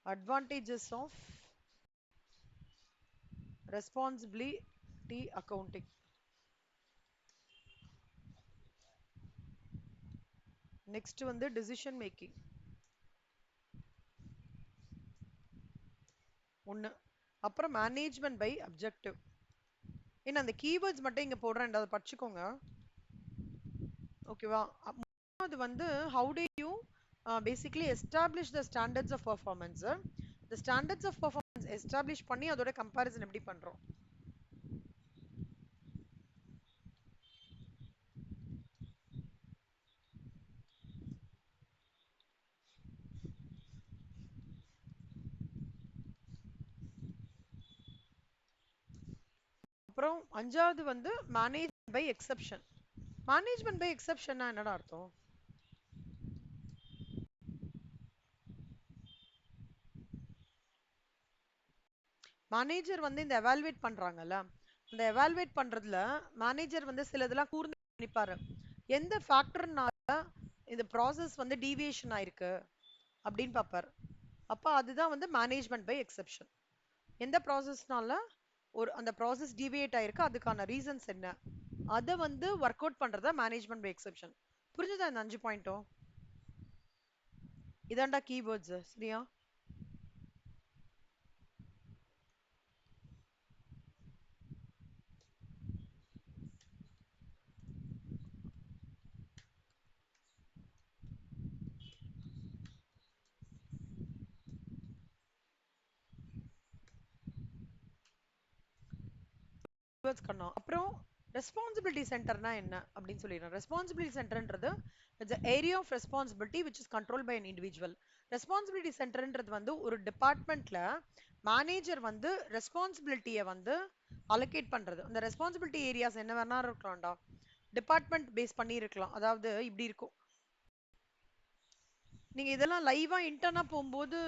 Advantages of responsibility accounting. Next வந்து decision making. ஒண்ணு. அப்புறம் management by objective. என்ன அந்த கீவேர்ட்ஸ் மட்டும் இங்க போடுறேன், அதை படிச்சுக்கோங்க. ஓகேவா? அது வந்து how do you basically establish the standards of performance. The standards of performance establish பண்ணி அதோட comparison எப்படி பண்றோம்? அப்புறம் அஞ்சாவது வந்து management by exception. Management by exception என்னடா அர்த்தம்? மேனேஜர் வந்து இந்த எவாலுவேட் பண்றாங்கல்ல, இந்த எவாலுவேட் பண்றதுல மேனேஜர் வந்து சிலதெல்லாம் கூர்ந்து கவனிப்பாரு. எந்த ஃபேக்டர்னால இந்த ப்ராசஸ் வந்து டீவியேஷன் ஆயிருக்கு அப்படின்னு பார்ப்பாரு. அப்ப அதுதான் வந்து மேனேஜ்மெண்ட் பை எக்ஸெப்ஷன். எந்த ப்ராசஸ்னால அந்த ப்ராசஸ் டீவியேட் ஆயிருக்கு, அதுக்கான ரீசன்ஸ் என்ன, அதை வந்து ஒர்க் அவுட் பண்றதா மேனேஜ்மெண்ட் பை எக்ஸெப்ஷன். புரிஞ்சுதா இந்த 5 பாயிண்ட்டும்? இதாண்டா கீவேர்ட்ஸ், சரியா? அப்புறம் ரெஸ்பான்சிபிலிட்டி சென்டர்னா என்ன அப்படின்னு சொல்லிடுறேன். ரெஸ்பான்சிபிலிட்டி சென்டர்ன்றது it's area of responsibility which is control by an individual. Responsibility சென்டர்ன்றது வந்து ஒரு டிபார்ட்மெண்ட்ல மேனேஜர் வந்து ரெஸ்பான்சிபிலிட்டியை வந்து அலோகேட் பண்றது. அந்த ரெஸ்பான்சிபிலிட்டி ஏரியாஸ் என்ன வேணா இருக்கலாம்டா, டிபார்ட்மெண்ட் பேஸ் பண்ணி இருக்கலாம். அதாவது இப்படி இருக்கும், நீங்க இதெல்லாம் லைவா இன்டர்னா போகும்போது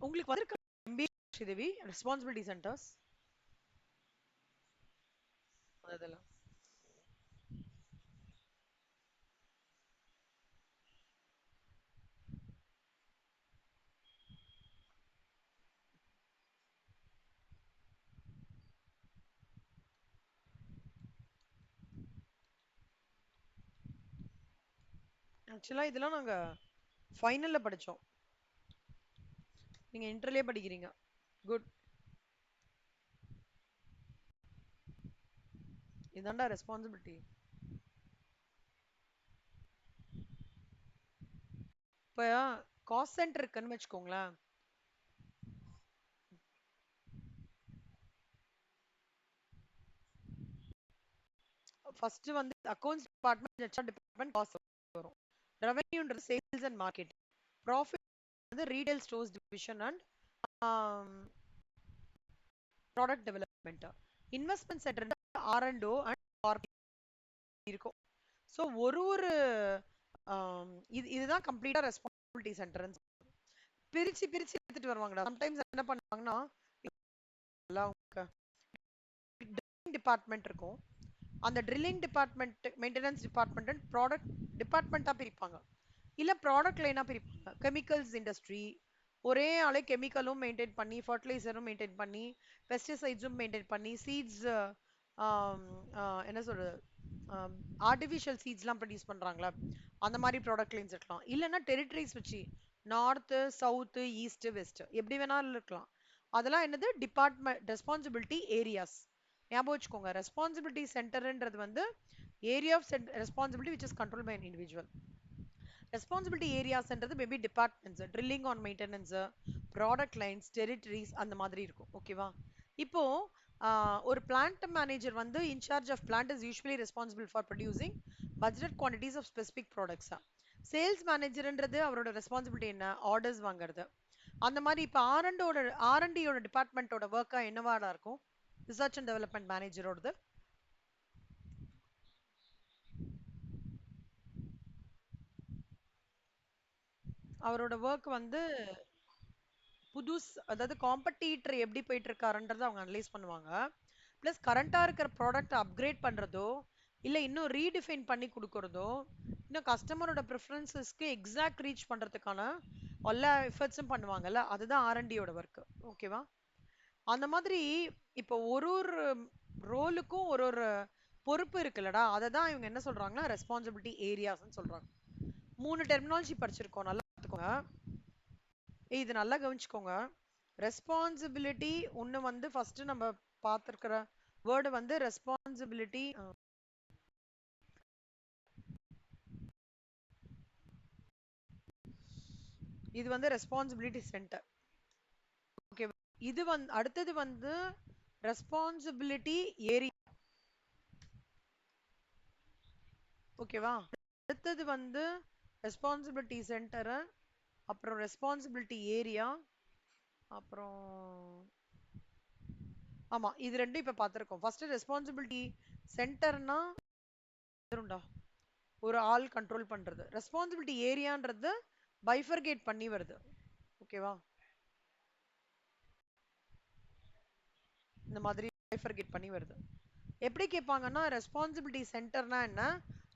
உங்களுக்கு வந்திருக்க MBA ஸ்ரீதேவி ரெஸ்பான்சிபிலிட்டி சென்டர்ஸ் அதெல்லாம். ஆக்சுவலா இதெல்லாம் நாங்க ஃபைனல்ல படிச்சோம், நீங்க இன்டர்லயே படிக்கிறீங்க. குட். இதாண்டா ரெஸ்பான்சிபிலிட்டி. இப்ப காஸ்ட் சென்டர் இருக்குன்னு வச்சுக்கோங்களேன். ஃபர்ஸ்ட் வந்து accounts department, HR department cost வரும். ரெவென்யூன்றது சேல்ஸ் அண்ட் மார்க்கெட். ப்ராஃபிட் வந்து retail stores division and product development. Investment centre R&O and இருக்கும். ஸோ ஒரு ஒரு இதுதான் கம்ப்ளீட்டா ரெஸ்பான்சிபிலிட்டி சென்டர். பிரிச்சு பிரிச்சு எடுத்துட்டு வருவாங்கடா. சம்டைம்ஸ் என்ன பண்ணுவாங்கன்னா, டிபார்ட்மெண்ட் இருக்கும், அந்த drilling department, maintenance department and product டிபார்ட்மெண்ட்டா பிரிப்பாங்க. இல்ல ப்ராடக்ட் லைனா பிரிப்பாங்க. கெமிக்கல்ஸ் இண்டஸ்ட்ரி, ஒரே ஆளே கெமிக்கலும் மெயின்டைன் பண்ணி, ஃபர்டிலைசரும் மெயின்டைன் பண்ணி, பெஸ்டிசைட்ஸும் மெயின்டைன் பண்ணி, சீட்ஸ் என்ன சொல்றது, ஆர்டிஃபிஷியல் சீட்ஸ்லாம் ப்ரொடியூஸ் பண்றாங்களா, அந்த மாதிரி ப்ராடக்ட் லைன்ஸ் இருக்கலாம். இல்லைன்னா டெரிட்டரிஸ் வச்சு நார்த்து சவுத்து ஈஸ்ட் வெஸ்ட் எப்படி வேணாலும் இருக்கலாம். அதெல்லாம் என்னது, டிபார்ட்மெண்ட் ரெஸ்பான்சிபிலிட்டி ஏரியாஸ். ஞாபகம் வச்சுக்கோங்க, ரெஸ்பான்சிபிலிட்டி சென்டர்ன்றது வந்து area of responsibility which is control by an individual. Responsibility ஏரியாஸ்ன்றது maybe departments, drilling and maintenance, product lines, territories அந்த மாதிரி இருக்கும். ஓகேவா? இப்போ ஒரு பிளான்ட் மேனேஜர் வந்து in charge of plant is usually responsible for producing budget quantities of specific ப்ராடக்ட்ஸா. Sales மேனேஜர்ன்றது அவரோட ரெஸ்பான்சிபிலிட்டி என்ன, ஆர்டர்ஸ் வாங்குறது. அந்த மாதிரி இப்போ ஆர்என்டியோட டிபார்ட்மெண்ட்டோட ஒர்க்கா என்னவாடா இருக்கும், ரிசர்ச் அண்ட் டெவலப்மெண்ட் மேனேஜரோடது. அவரோட ஒர்க் வந்து அதாவது காம்படிட்டர் எப்படி போயிட்டு இருக்காருன்றதை அவங்க அனலைஸ் பண்ணுவாங்க. ப்ளஸ் கரண்டா இருக்கிற ப்ராடக்ட் அப்கிரேட் பண்றதோ இல்ல இன்னும் ரீடிஃபைன் பண்ணி கொடுக்கறதோ இன்னும் கஸ்டமரோட ப்ரிஃபரன்சஸ்க்கு எக்ஸாக்ட் ரீச் பண்றதுக்கான எல்லா எஃபர்ட்ஸும் பண்ணுவாங்கல்ல, அதுதான் ஆர்என்டியோட ஒர்க். ஓகேவா? அந்த மாதிரி இப்போ ஒரு ஒரு ரோலுக்கும் ஒரு ஒரு பொறுப்பு இருக்குல்லடா, அதை தான் இவங்க என்ன சொல்றாங்கன்னா ரெஸ்பான்சிபிலிட்டி ஏரியாஸ்ன்னு சொல்றாங்க. 3 டெர்மினாலஜி படிச்சிருக்கோம், நல்லா பார்த்துக்கோங்க. இது நல்லா கவனிச்சுக்கோங்க. ரெஸ்பான்சிபிலிட்டி ஒண்ணு வந்து ஃபர்ஸ்ட் நம்ம பார்த்திருக்கிற வேர்டு வந்து ரெஸ்பான்சிபிலிட்டி. இது வந்து ரெஸ்பான்சிபிலிட்டி சென்டர். ஓகே. இது வந்து அடுத்தது வந்து ரெஸ்பான்சிபிலிட்டி ஏரியா. ஓகேவா? அடுத்தது வந்து ரெஸ்பான்சிபிலிட்டி சென்டர், அப்புறம் ரெஸ்பான்சிபிலிட்டி ஏரியா, அப்புறம் ஆமா இது ரெண்டும் இப்ப பார்த்திருக்கோம். ஃபர்ஸ்ட் ரெஸ்பான்சிபிலிட்டி சென்டர்னா ஒரு ஆள் கண்ட்ரோல் பண்றது. ரெஸ்பான்சிபிலிட்டி ஏரியான்றது பைஃபர்கேட் பண்ணி வருது. ஓகேவா? இந்த மாதிரி பைஃபர்கேட் பண்ணி வருது. எப்படி கேட்பாங்கன்னா ரெஸ்பான்சிபிலிட்டி சென்டர்னா என்ன,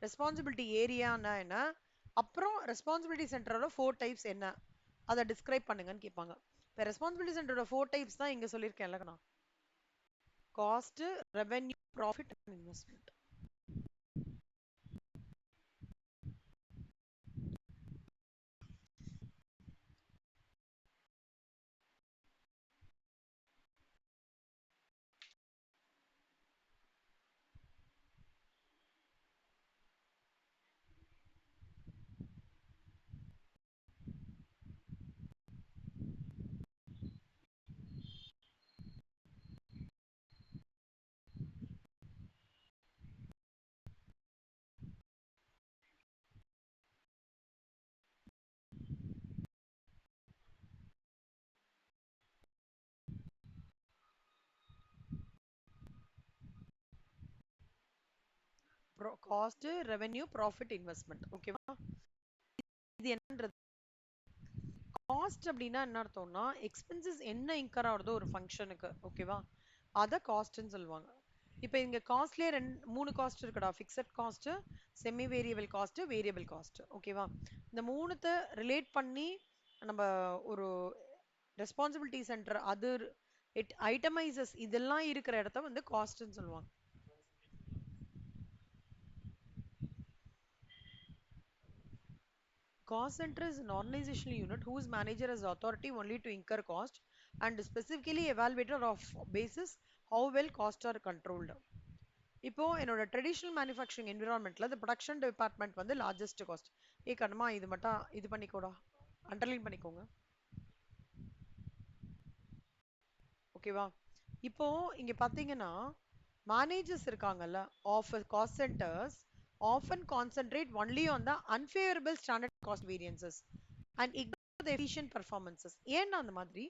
ரெஸ்பான்சிபிலிட்டி ஏரியானா என்ன, அப்புறம் ரெஸ்பான்சிபிலிட்டி சென்டரோட 4 டைப்ஸ் என்ன, அதை டிஸ்கிரைப் பண்ணுங்கன்னு கேட்பாங்க. இப்போ ரெஸ்பான்சிபிலிட்டி சென்டரோட 4 டைப்ஸ் தான் இங்க சொல்லியிருக்கேன் இல்லைங்கண்ணா. Cost, revenue, profit and investment. Cost, revenue, profit, investment. ஓகேவா? இது என்னன்றது காஸ்ட் அப்படின்னா என்ன அர்த்தம்னா எக்ஸ்பென்சஸ் என்ன இன்கர் ஆகுதோ ஒரு ஃபங்க்ஷனுக்கு. ஓகேவா? அதை காஸ்ட்னு சொல்லுவாங்க. இப்போ இங்க காஸ்ட்லயே 3 காஸ்ட் இருக்குடா. Fixed cost, semi variable cost, variable cost. ஓகேவா? இந்த மூணுத்தை ரிலேட் பண்ணி நம்ம ஒரு ரெஸ்பான்சிபிலிட்டி சென்டர் அது இட் ஐட்டமைசஸ் இதெல்லாம் இருக்கிற இடத்த வந்து காஸ்ட்னு சொல்லுவாங்க. Cost center is an organizational unit whose manager has authority only to incur cost and specifically evaluator of basis how well costs are controlled. இப்போ என்னோட ட்ரெடிஷனல் மேனுஃபேக்சரிங் என்விரான்மெண்ட்ல இந்த ப்ரொடக்ஷன் டிபார்ட்மெண்ட் வந்து லார்ஜஸ்ட் காஸ்ட். கண்மா இது மட்டும் இது பண்ணிக்கோடா, அண்டர்லைன் பண்ணிக்கோங்க. ஓகேவா? இப்போ இங்க பாத்தீங்கன்னா மேனேஜர்ஸ் இருக்காங்கல்ல of cost centres often concentrate only on the unfavorable standard cost variances and ignore the efficient performances. ஏன்னா அந்த மாதிரி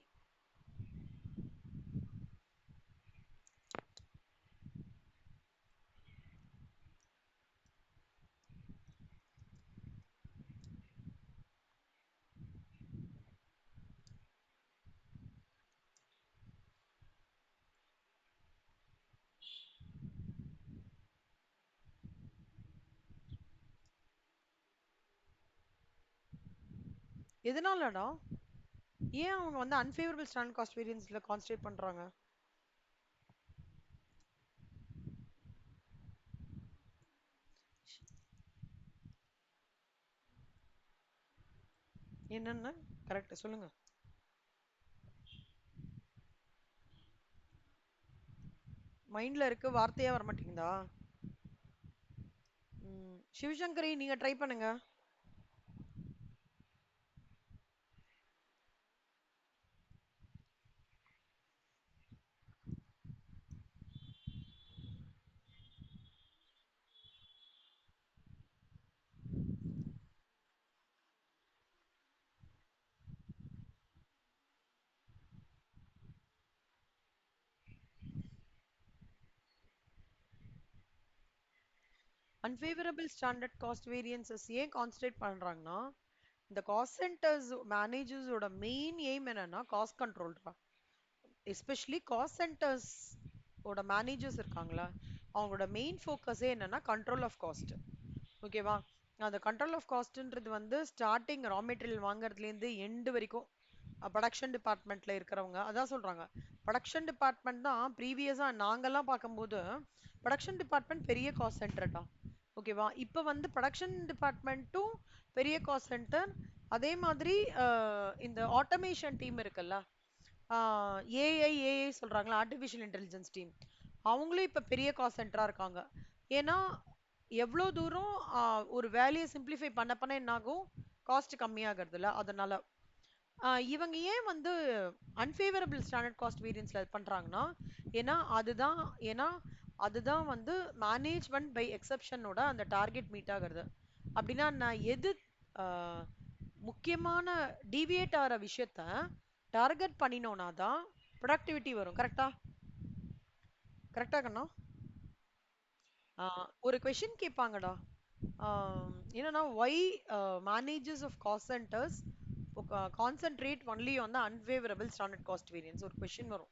எதனாலடா ஏன் அவங்க வந்து அன்ஃபேவரபிள் ஸ்டாண்டர்ட் காஸ்ட் வேரியன்ஸ்ல கான்சென்ட்ரேட் பண்றாங்க? என்னன்னு கரெக்ட் சொல்லுங்க. மைண்ட்ல இருக்கு, வார்த்தையா வர மாட்டேங்குதா? சிவசங்கரி நீங்க ட்ரை பண்ணுங்க. அன்ஃபேவரபிள் ஸ்டாண்டர்ட் காஸ்ட் வேரியன்சஸ் ஏன் கான்சென்ட்ரேட் பண்றாங்கன்னா இந்த காஸ்ட் சென்டர்ஸ் மேனேஜர்ஸோட மெயின் எய்ம் என்னன்னா காஸ்ட் கண்ட்ரோல் தான். எஸ்பெஷலி காஸ்ட் சென்டர்ஸ் ஓட மேனேஜர்ஸ் இருக்காங்களா, அவங்களோட மெயின் ஃபோக்கஸே என்னன்னா கண்ட்ரோல் ஆஃப் காஸ்ட். ஓகேவா? அந்த கண்ட்ரோல் ஆஃப் காஸ்ட்ன்றது வந்து ஸ்டார்டிங் ரா மெட்டீரியல் வாங்குறதுலேருந்து எண்டு வரைக்கும் ப்ரொடக்ஷன் டிபார்ட்மெண்ட்ல இருக்கிறவங்க அதான் சொல்றாங்க. ப்ரொடக்ஷன் டிபார்ட்மெண்ட் தான் ப்ரீவியஸா நாங்கெல்லாம் பார்க்கும்போது ப்ரொடக்ஷன் டிபார்ட்மெண்ட் பெரிய காஸ்ட் சென்டர் தான். ஓகேவா? இப்போ வந்து ப்ரொடக்ஷன் டிபார்ட்மெண்ட்டும் பெரிய காஸ்ட் சென்டர். அதே மாதிரி இந்த ஆட்டோமேஷன் டீம் இருக்குல்ல, ஏஐ சொல்றாங்களா, ஆர்டிஃபிஷியல் இன்டெலிஜென்ஸ் டீம், அவங்களும் இப்ப பெரிய காஸ்ட் சென்டரா இருக்காங்க. ஏன்னா எவ்வளோ தூரம் ஒரு வேலையை சிம்பிளிஃபை பண்ண பண்ண என்ன ஆகும், காஸ்ட் கம்மியாகிறது இல்ல. அதனால இவங்க ஏன் வந்து அன்ஃபேவரபிள் ஸ்டாண்டர்ட் காஸ்ட் வேரியன்ஸ்ல பண்றாங்கன்னா, ஏன்னா அதுதான் ஏன்னா அதுதான் வந்து மேனேஜ்மெண்ட் பை எக்ஸப்ஷனோட அந்த டார்கெட் மீட் ஆகுறது. அப்படின்னா நான் எது ஆஹ், முக்கியமான டீவியேட் ஆகிற விஷயத்த டார்கெட் பண்ணினோம்னா தான் ப்ரொடக்டிவிட்டி வரும். கரெக்டா? கரெக்டா கண்ணா? ஒரு கொஷின் கேட்பாங்கடா. என்னன்னா why managers of cost centres concentrate only on the unfavourable standard cost variance ஒரு கொஷின் வரும்.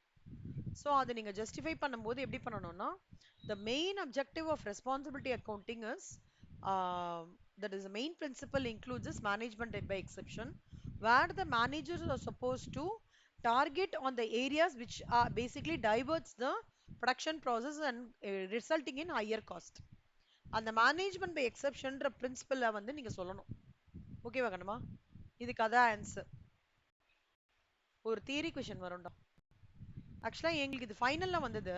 ஸோ அதை நீங்க ஜஸ்டிஃபை பண்ணும்போது எப்படி பண்ணணும்னா, the main objective of responsibility accounting is that is the main principle includes this management by exception, where the managers are supposed to target on the areas which are basically diverts the production process and resulting in higher cost. அந்த management by எக்ஸப்ஷன்ற பிரின்சிபலை வந்து நீங்க சொல்லணும். ஓகேவா கண்ணமா? இதுக்கு அதான் answer. ஒரு theory question வரும்டா. ஆக்சுவலா எங்களுக்கு இது ஃபைனல்ல வந்தது.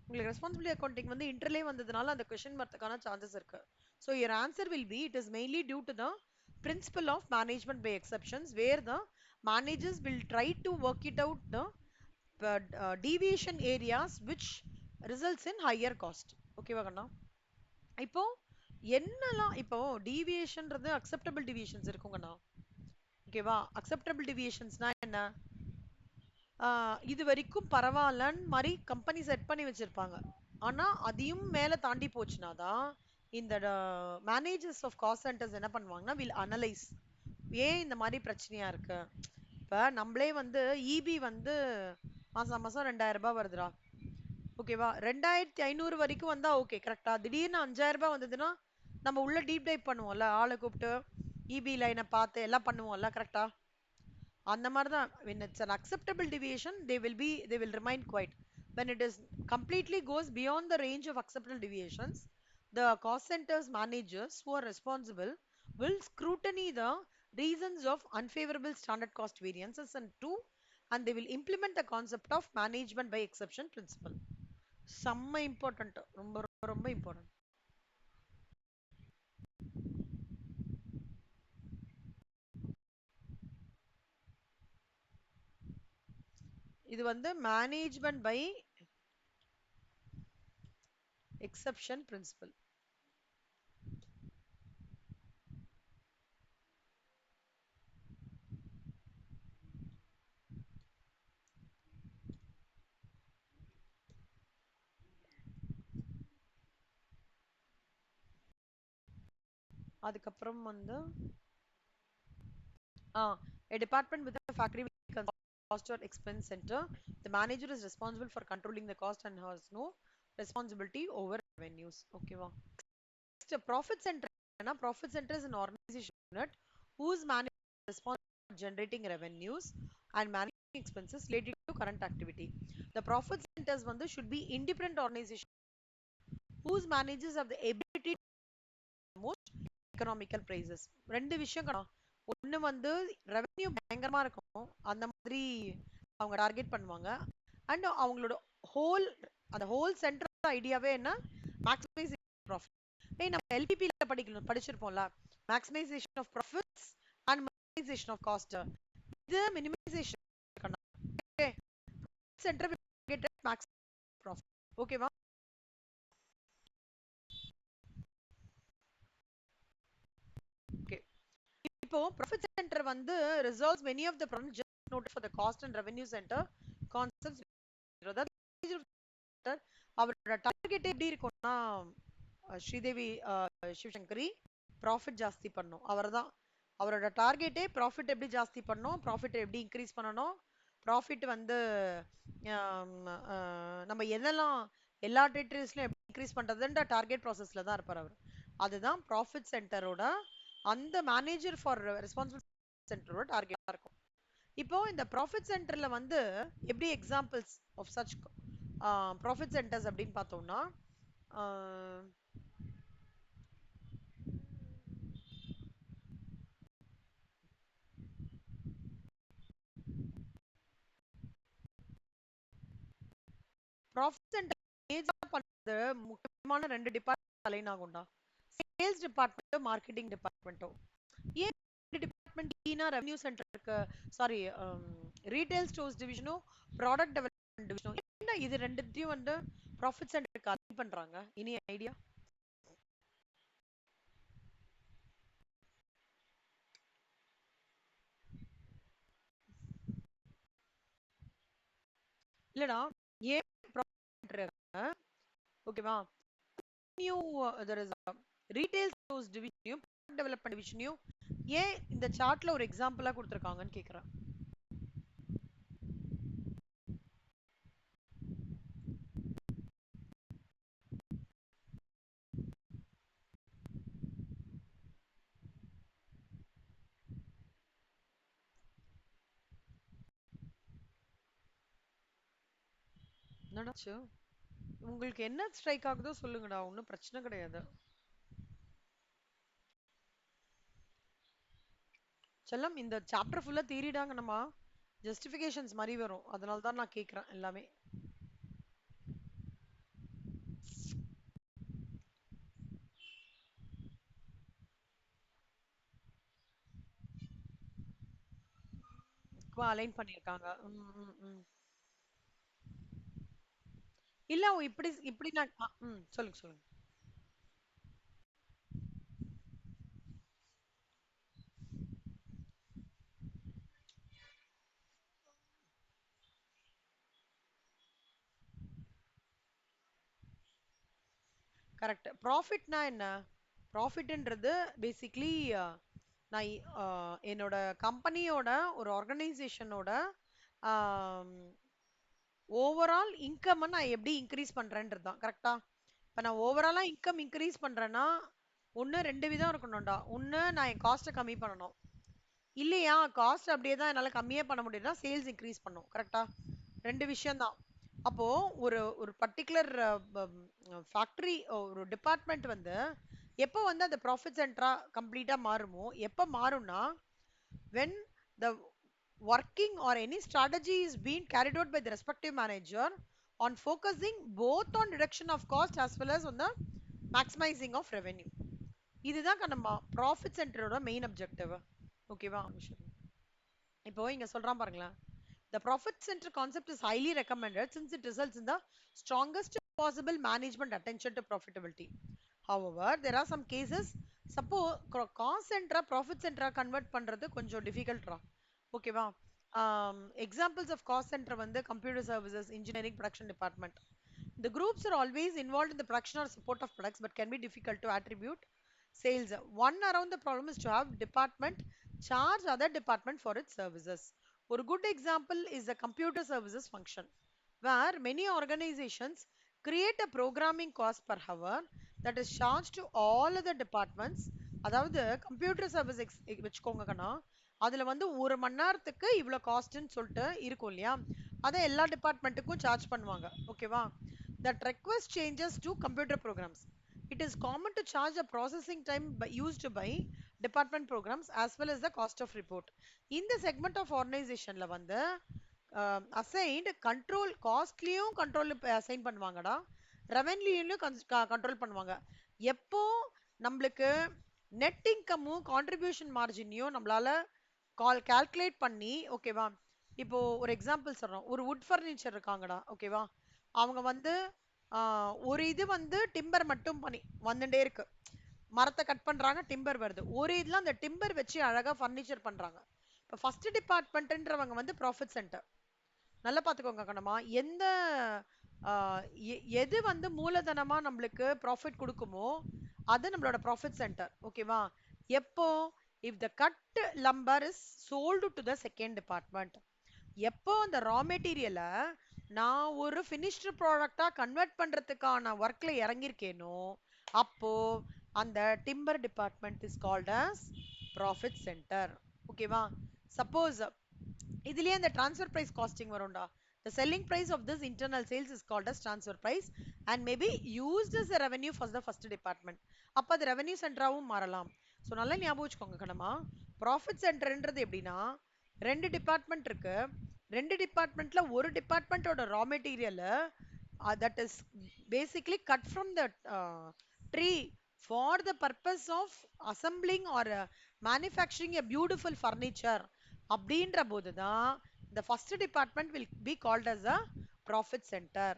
உங்களுக்கு ரெஸ்பான்சிபிலிட்டி அக்கௌண்டிங் வந்து இன்டர்லே வந்ததுனால அந்த கொஷின் வரதுக்கான சான்சஸ் இருக்கு. So your answer will be it is mainly due to the principle of management by exceptions, where the managers will try to work it out the deviation areas which results in higher cost. ஓகேவா கண்ணா? இப்போ என்னெல்லாம் இப்போ டீவியேஷன்றது acceptable deviations இருக்குங்கண்ணா. ஓகேவா? Acceptable டிவியேஷன்ஸ்னா என்ன? இது வரைக்கும் பரவாயில்லன்னு மாதிரி கம்பெனி செட் பண்ணி வச்சிருப்பாங்க. ஆனா அதையும் மேல தாண்டி போச்சுன்னா தான் இந்த மேனேஜர்ஸ் ஆஃப் காஸ்ட் சென்டர்ஸ் என்ன பண்ணுவாங்கன்னா வில் அனலைஸ் ஏன் இந்த மாதிரி பிரச்சனையா இருக்கு. இப்ப நம்மளே வந்து இபி வந்து மாசம் மாசம் 2000 ரூபாய் வருதுடா. ஓகேவா? 2500 வரைக்கும் வந்தா ஓகே கரெக்டா? திடீர்னு 5000 ரூபாய் வந்ததுன்னா நம்ம உள்ள டீப் டைப் பண்ணுவோம்ல, ஆளை கூப்பிட்டு இபி லைனை பார்த்து எல்லாம் பண்ணுவோம்ல, கரெக்டா? அந்த மாதிரி தான் when it's an acceptable deviation they will remain quiet. When it is completely goes beyond the range of acceptable deviations, the cost centers managers who are responsible will scrutiny the reasons of unfavorable standard cost variances and they will implement the concept of management by exception principle. செம்ம important, ரொம்ப ரொம்ப ரொம்ப important. இது வந்து management by exception principal. அதுக்கப்புறம் வந்து a department with a factory vehicle cost or expense center, the manager is responsible for controlling the cost and has no responsibility over revenues. ஓகேவா? Next, a profit center. Profit center is an organization unit whose manager is responsible for generating revenues and managing expenses related to current activity. The profit centers வந்து should be independent organization whose managers have the ability to most economical prices. ரெண்டு விஷயம். ஒண்ணு வந்து revenue பயங்கரமா இருக்கும், அந்த மாதிரி அவங்க டார்கெட் பண்ணுவாங்க. அண்ட் அவங்களோட ஹோல் அந்த ஹோல் சென்டர் ஐடியாவே என்ன, மேக்ஸிமைசேஷன் ப்ராஃபிட். நம்ம எல்பிபில படிச்சிருப்போம்ல, maximization of profits and minimization of cost. இது மினிமைசேஷன் சென்டர் மேக்ஸ் ப்ராஃபிட். ஓகேவா? ஓகே. இப்போ ப்ராஃபிட் சென்டர் வந்து resolves many of the problems just noted for the cost and revenue center concepts. அவரோட டார்கெட் எப்படி இருக்கும்னா, ஸ்ரீதேவி சிவசங்கரி ப்ராஃபிட் ஜாஸ்தி பண்ணும். அவர்தான் அவரோட டார்கெட்டே ப்ராஃபிட் எப்படி ஜாஸ்தி பண்ணும், ப்ராஃபிட் எப்படி இன்க்ரீஸ் பண்ணணும், ப்ராஃபிட் வந்து நம்ம எதெல்லாம் எல்லா டெரிட்டரிஸ்லயும் எப்படி இன்க்ரீஸ் பண்றதுன்ற டார்கெட் ப்ராசஸ்ல தான் இருப்பார் அவர். அதுதான் ப்ராஃபிட் சென்டரோட அந்த மேனேஜர் ஃபார் ரெஸ்பான்சிபிள் சென்டரோட டார்கெட்டா இருக்கும். இப்போ இந்த ப்ராஃபிட் சென்டர்ல வந்து எப்படி examples of such profit centres அப்படின்னு பார்த்தோம்னா ப்ராஃபிட் சென்டர் மேஜரா பண்றது முக்கியமான ரெண்டு டிபார்ட்மெண்ட் அலைன் ஆகும்டா. சேல்ஸ் டிபார்ட்மெண்ட்டும் மார்க்கெட்டிங் டிபார்ட்மெண்ட்டும். ஏன் டிபார்ட்மெண்ட் ஈனா ரெவென்யூ சென்டருக்கு சாரி ரீட்டைல் ஸ்டோர்ஸ் டிவிஷனும் ப்ராடக்ட் டெவலப்மெண்ட் டிவிஷனும் என்ன இது ரெண்டுத்தையும் வந்து ப்ராஃபிட் சென்டருக்கு அலைன் பண்றாங்க? இனி ஐடியா இல்லடா. ஏன் ஓகேவா new there is a retail stores division development டிவிஷனையும் ஏன் இந்த சார்ட்ல ஒரு எக்ஸாம்பிளா கொடுத்துருக்காங்கன்னு கேக்குறேன். என்னடாச்சு உங்களுக்கு என்ன ஸ்ட்ரைக் ஆகுதோ சொல்லுங்கடா, ஒன்றும் பிரச்சனை கிடையாது. செல்லம் இந்த சாப்டர் ஃபுல்லா தீரிடாங்க நம்ம ஜஸ்டிஃபிகேஷன்ஸ் மாதிரி வரும், அதனால தான் நான் கேக்குறேன் எல்லாமே. அலைன் பண்ணிருக்காங்க. இல்ல இப்படி இப்படி நான் சொல்லுங்க சொல்லுங்க. கரெக்ட். ப்ராஃபிட்னா என்ன? ப்ராஃபிட்ன்றது பேசிக்லி நான் என்னோட கம்பெனியோட ஒரு ஆர்கனைசேஷனோட ஓவரால் இன்கம் நான் எப்படி இன்க்ரீஸ் பண்றேன்றது தான். கரெக்டா? இப்ப நான் ஓவராலா இன்கம் இன்க்ரீஸ் பண்றேன்னா ஒண்ணு ரெண்டு விதம் இருக்கணும்டா. ஒண்ணு நான் என் காஸ்ட்டை கம்மி பண்ணணும், இல்லையா காஸ்ட் அப்படியே தான் என்னால கம்மியே பண்ண முடியும்னா சேல்ஸ் இன்க்ரீஸ் பண்ணும். கரெக்டா? ரெண்டு விஷயம் தான். அப்போ ஒரு ஒரு பர்டிகுலர் ஃபேக்டரி ஒரு டிபார்ட்மெண்ட் வந்து எப்போ வந்து அந்த ப்ராஃபிட் சென்டரா கம்ப்ளீட்டா மாறுமோ, எப்போ மாறும்னா when the working or any strategy is being carried out by the respective manager on focusing both on reduction of cost as well as on the maximizing of revenue. இதுதான் நம்ம profit சென்டரோட main objective. ஓகேவா? இப்போ இங்க சொல்றான் பாருங்களேன். The profit center concept is highly recommended since it results in the strongest possible management attention to profitability. However, there are some cases suppose cost center profit center convert பண்றது கொஞ்சம் difficult ரா. ஓகேவா? Examples of cost center வந்து computer services, engineering, production department. The groups are always involved in the production or support of products but can be difficult to attribute sales. One around the problem is to have department charge other department for its services. A good example is the computer services function, where many organizations create a programming cost per hour that is charged to all other departments. அதாவது computer service வச்சுக்கோங்கன்னா அதுல வந்து ஒரு மணி நேரத்துக்கு இவ்வளவு காஸ்ட்னு சொல்லிட்டு இருக்கும் இல்லையா, அதை எல்லா டிபார்ட்மெண்ட்டுக்கும் சார்ஜ் பண்ணுவாங்க. ஓகேவா? that request changes to computer programs. It is common to charge a processing time used by department programs as well as the cost of report. In the segment of organization ல வந்து assigned control costலியும் control assign பண்ணுவாங்கடா, ரெவென்யூலையும் control பண்ணுவாங்க. எப்போ நம்மளுக்கு net இன்கமும் contribution மார்ஜினையும் நம்மளால calculate பண்ணி, ஓகேவா? இப்போ ஒரு எக்ஸாம்பிள் சொல்றோம். ஒரு வுட் ஃபர்னிச்சர் இருக்காங்கடா, ஓகேவா? அவங்க வந்து ஒரு இது வந்து டிம்பர் மட்டும் பண்ணி வந்துட்டே இருக்கு, மரத்தை கட் பண்றாங்க, டிம்பர் வருது. ஒரு இதுல அந்த டிம்பர் வச்சு அழகா ஃபர்னிச்சர் பண்றாங்க. இப்போ ஃபர்ஸ்ட் டிபார்ட்மெண்ட்ன்றவங்க வந்து ப்ராஃபிட் சென்டர். நல்லா பாத்துக்கோங்க கண்ணம்மா. எந்த எது வந்து மூலதனமா நம்மளுக்கு ப்ராஃபிட் கொடுக்குமோ அது நம்மளோட ப்ராஃபிட் சென்டர். ஓகேவா? எப்போ if the cut lumber is sold to the second department, எப்போ அந்த ரா மெட்டீரியலை நான் ஒரு ஃபினிஷ்டு ப்ராடக்டா கன்வெர்ட் பண்றதுக்கான ஒர்க்ல இறங்கியிருக்கேனோ அப்போ அந்த timber department is called as profit centre. ஓகேவா? சப்போஸ் இதுலயே அந்த ட்ரான்ஸ்ஃபர் பிரைஸ் காஸ்டிங் வரும்டா. The selling price of this internal sales is called as transfer price and may be used as a revenue for the first department. அப்ப அது revenue சென்டராவும் மாறலாம். So நல்லா ஞாபகம் வச்சுக்கோங்க கண்ணம்மா. ப்ராஃபிட் சென்டர்ன்றது எப்படின்னா ரெண்டு டிபார்ட்மெண்ட் இருக்கு. ரெண்டு டிபார்ட்மெண்ட்ல ஒரு டிபார்ட்மெண்ட்டோட raw material that is basically cut from the tree for the purpose of assembling or manufacturing a beautiful furniture அப்படின்ற போதுதான் the first department will be called as a profit center.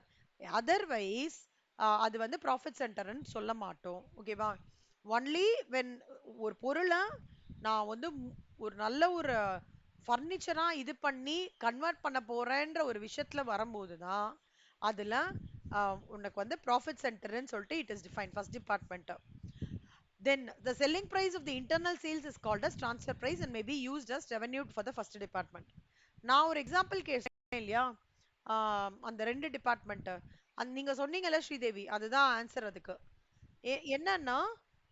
Otherwise அது வந்து profit centerன்னு சொல்ல மாட்டோம். ஓகேவா? Only when ஒரு பொருளை நான் வந்து ஒரு நல்ல ஒரு ஃபர்னிச்சரா இது பண்ணி கன்வெர்ட் பண்ண போறேன்ற ஒரு விஷயத்துல வரும்போதுதான் அதுல உனக்கு வந்து ப்ராஃபிட் சென்டர்னு சொல்லிட்டு it is define first department. Then the selling price of the internal sales is called as transfer price and may be used as revenue for the first department. நான் ஒரு எக்ஸாம்பிள் கேட்டேன் இல்லையா? அந்த ரெண்டு டிபார்ட்மெண்ட் நீங்க சொன்னீங்கல்ல ஸ்ரீதேவி, அதுதான் ஆன்சர் அதுக்கு. என்னன்னா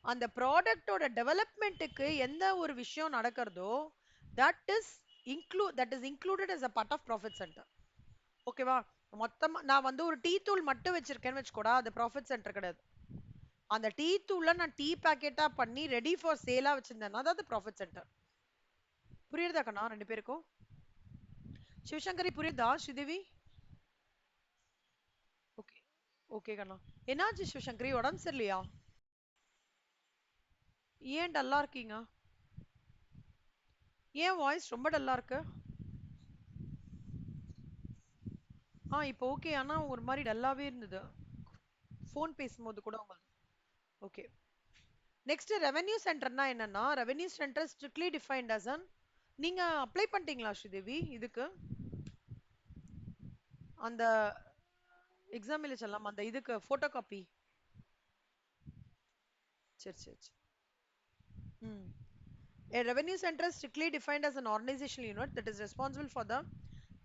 அந்த ப்ராடக்டோட டெவலப்மெண்ட்டுக்கு எந்த ஒரு விஷயம் நடக்கிறதோ that is included as a part of profit center. ஓகேவா? மொத்தமா நான் வந்து ஒரு டீ தூள் மட்டும் வச்சிருக்கேன்னு வச்சுக்கோடா, அது ப்ராஃபிட் சென்டர் கிடையாது. அந்த டீ தூள்ல நான் டீ பேக்கெட்டா பண்ணி ரெடி ஃபார் சேலா வச்சிருந்தேன்னா அதாவது ப்ராஃபிட் சென்டர். புரியுதா கண்ணா ரெண்டு பேருக்கும்? சிவசங்கரி புரியுதா ஸ்ரீதேவி? ஓகே ஓகே கண்ணா. என்னாச்சு சிவசங்கரி, உடம்பு சரியில்லையா? ஏன் டல்லா இருக்கீங்க? ஏன் வாய்ஸ் ரொம்ப டல்லா இருக்கு? இப்போ ஓகே. ஆனா ஒரு மாதிரி டல்லாவே இருந்தது ஃபோன் பேசும்போது கூட உங்களுக்கு. ஓகே. நெக்ஸ்ட் ரெவென்யூ சென்டர்னா என்னன்னா revenue centre strictly defined as an நீங்க அப்ளை பண்ணிட்டீங்களா ஸ்ரீதேவி இதுக்கு? அந்த எக்ஸாம் இல்ல சொல்லலாம் அந்த இதுக்கு போட்டோ காப்பி. சரி சரி சரி. ம். A revenue center is strictly defined as an organizational unit that is responsible for the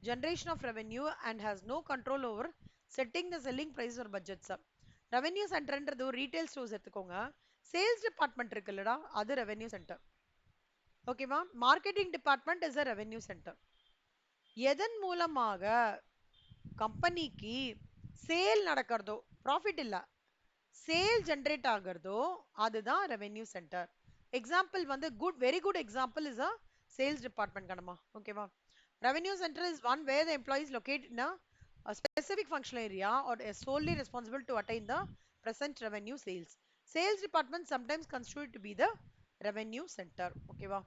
generation of revenue and has no control over setting the selling price or budgets. Revenue சென்டர்ன்றது ஒரு retail stores எடுத்துக்கோங்க. Sales department இருக்குல்லடா, அது revenue centre. ஓகேவா? Marketing department is a revenue centre. எதன் மூலமாக கம்பெனிக்கு sale நடக்கிறதோ, ப்ராஃபிட் இல்ல, சேல் ஜென்ரேட் ஆகிறதோ அதுதான் ரெவென்யூ சென்டர். எக்ஸாம்பிள் வந்து very good example is a sales department கணமா. ஓகேவா? Revenue centre is one where the employees locate in a specific functional area or is solely responsible to attain the present revenue sales. Sales department sometimes constituted to be the revenue center. ஓகேவா?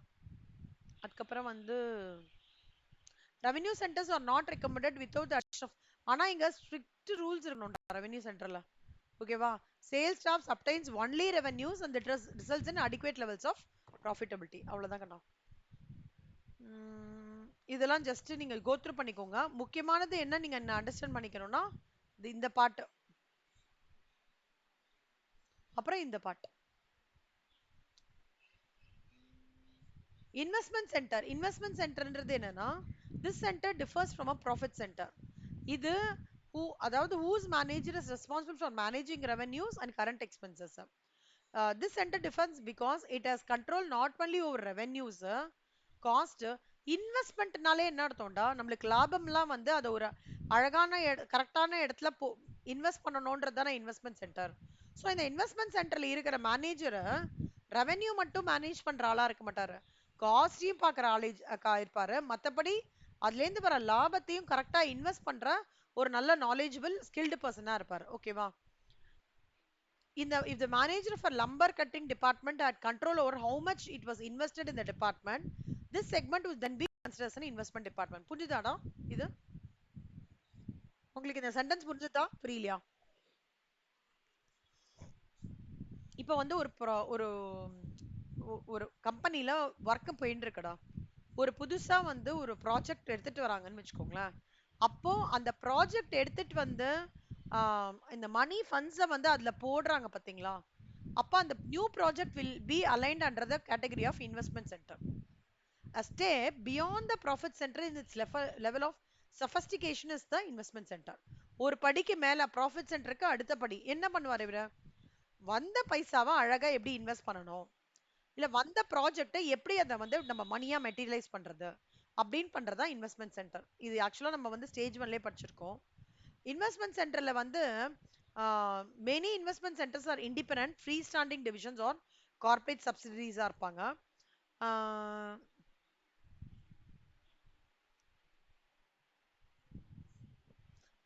அதுக்கப்புறம் வந்து revenue centres are not recommended without the assistance of. ஆனா இங்க strict rules இருக்கணும்டா ரெவென்யூ சென்டர்ல. ஓகேவா? Sales staffs obtains only revenues and it results in adequate levels of profitability. அவ்வளவுதான் கண்ணா. இதெல்லாம் ஜஸ்ட் நீங்க கோ த்ரூ பண்ணிக்கோங்க. முக்கியமானது என்ன நீங்க என்ன அண்டர்ஸ்டாண்ட் பண்ணிக்கணும்னா இந்த பார்ட், அப்புறம் இந்த பார்ட். இன்வெஸ்ட்மெண்ட் சென்டர்ன்றது என்னன்னா this center differs from a profit center. இது அதாவது whose manager is responsible for managing revenues and current expenses. This center differs because it has control not only over revenues, cost. இன்வெஸ்ட்மெண்ட்னாலே என்ன அர்த்தம்டா, நம்மளுக்கு லாபம்லாம் வந்து அதை ஒரு அழகான கரெக்டான இடத்துல இன்வெஸ்ட் பண்ணணும்ன்றது தானே இன்வெஸ்ட்மெண்ட் சென்டர். ஸோ இந்த இன்வெஸ்ட்மெண்ட் சென்டர்ல இருக்கிற மேனேஜரை ரெவென்யூ மட்டும் மேனேஜ் பண்ற ஆளா இருக்க மாட்டாரு, காஸ்டையும் பார்க்குற ஆளு இருப்பாரு. மற்றபடி அதுல இருந்து வர லாபத்தையும் கரெக்டா இன்வெஸ்ட் பண்ற ஒரு நல்ல நாலேஜபிள் ஸ்கில்டு பர்சனா இருப்பாரு. ஓகேவா? if the manager for lumber cutting department had control over how much it was invested in the department, this segment would then be considered as an investment department. புரிஞ்சுதாடா இது? உங்களுக்கு இந்த sentence புரிஞ்சுதா புரியலையா? இப்போ வந்து ஒரு ஒரு கம்பெனில ஒர்க் போயிட்டு இருக்கடா, ஒரு புதுசா வந்து ஒரு ப்ராஜெக்ட் எடுத்துட்டு வராங்கன்னு வச்சுக்கோங்களேன். அப்போ அந்த ப்ராஜெக்ட் எடுத்துட்டு வந்து இந்த மணி ஃபண்ட்ஸை வந்து அதுல போடுறாங்க பாத்தீங்களா, அப்ப அந்த new project will be aligned under the category of investment centre. a step beyond the profit center in its level of sophistication is the investment center. ஒரு படிக்கு மேல ப்ராஃபிட் சென்டருக்கு அடுத்த படி என்ன பண்ணுவார் இவரு? வந்த பைசாவை அழகா எப்படி இன்வெஸ்ட் பண்ணணும், இல்ல வந்த ப்ராஜெக்ட்டை எப்படி அதை வந்து நம்ம மணியா மெட்டீரியலைஸ் பண்றது அப்படின்னு பண்றதா இன்வெஸ்ட்மெண்ட் சென்டர். இது ஆக்சுவலா நம்ம வந்து ஸ்டேஜ் ஒன்லயே படிச்சிருக்கோம். இன்வெஸ்ட்மெண்ட் சென்டர்ல வந்து many investment centres are independent free standing divisions or corporate சப்சிடரிஸா இருப்பாங்க. ஆஹ்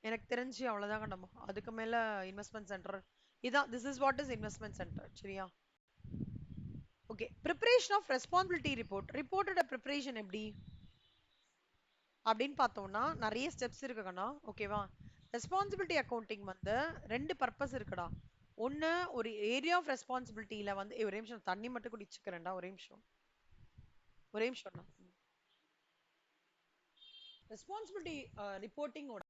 எனக்கு தெரிஞ்சு அவ்வளவுதாங்க. நம்ம அதுக்கு மேல இன்வெஸ்ட்மெண்ட் சென்டர் இதான். This is what is investment centre. சரியா? Okay. Preparation of responsibility report. ரிப்போர்ட்டோட ப்ரிப்பரேஷன் எப்படி அப்படின்னு பார்த்தோம்னா நிறைய ஸ்டெப்ஸ் இருக்குங்கண்ணா. ஓகேவா? ரெஸ்பான்சிபிலிட்டி அக்கௌண்டிங் வந்து ரெண்டு பர்பஸ் இருக்குடா. ஒன்னு, ஒரு ஏரியா ஆஃப் ரெஸ்பான்சிபிலிட்டியில வந்து ஒரே நிமிஷம் தண்ணி மட்டும் குடிச்சுக்கிறேன்டா. ஒரே நிமிஷம், ஒரே நிமிஷம்ண்ணா. ரெஸ்பான்சிபிலிட்டி ரிப்போர்ட்டிங்கோட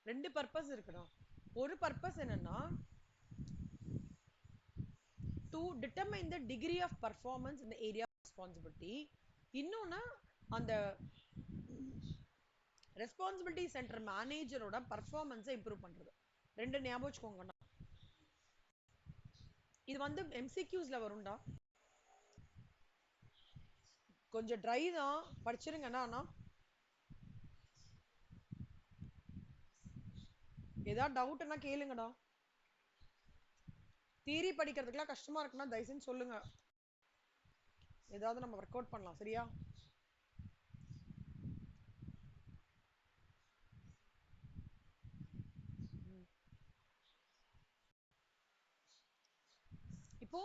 ரெண்டு பர்பஸ் இருக்குடா. ஒரு பர்பஸ் என்னன்னா to determine the degree of performance in the area of responsibility. இன்னொன்னு அந்த ரெஸ்பான்சிபிலிட்டி சென்டர் மேனேஜரோட பர்ஃபார்மன்ஸை இம்ப்ரூவ் பண்றது. ரெண்டு ஞாபகம் வச்சுக்கோங்கண்ணா. இது வந்து எம்சிக்யூஸ்ல வரும்டா. கொஞ்சம் ட்ரை தான், படிச்சிருங்கண்ணா. அண்ணா ஏதாவது டவுட்னா கேளுங்கடா. தியரி படிக்கிறதுக்குலாம் கஷ்டமா இருக்குன்னா தயவு செஞ்சு சொல்லுங்க, ஏதாவது நம்ம ஒர்க் அவுட் பண்ணலாம். சரியா? இப்போ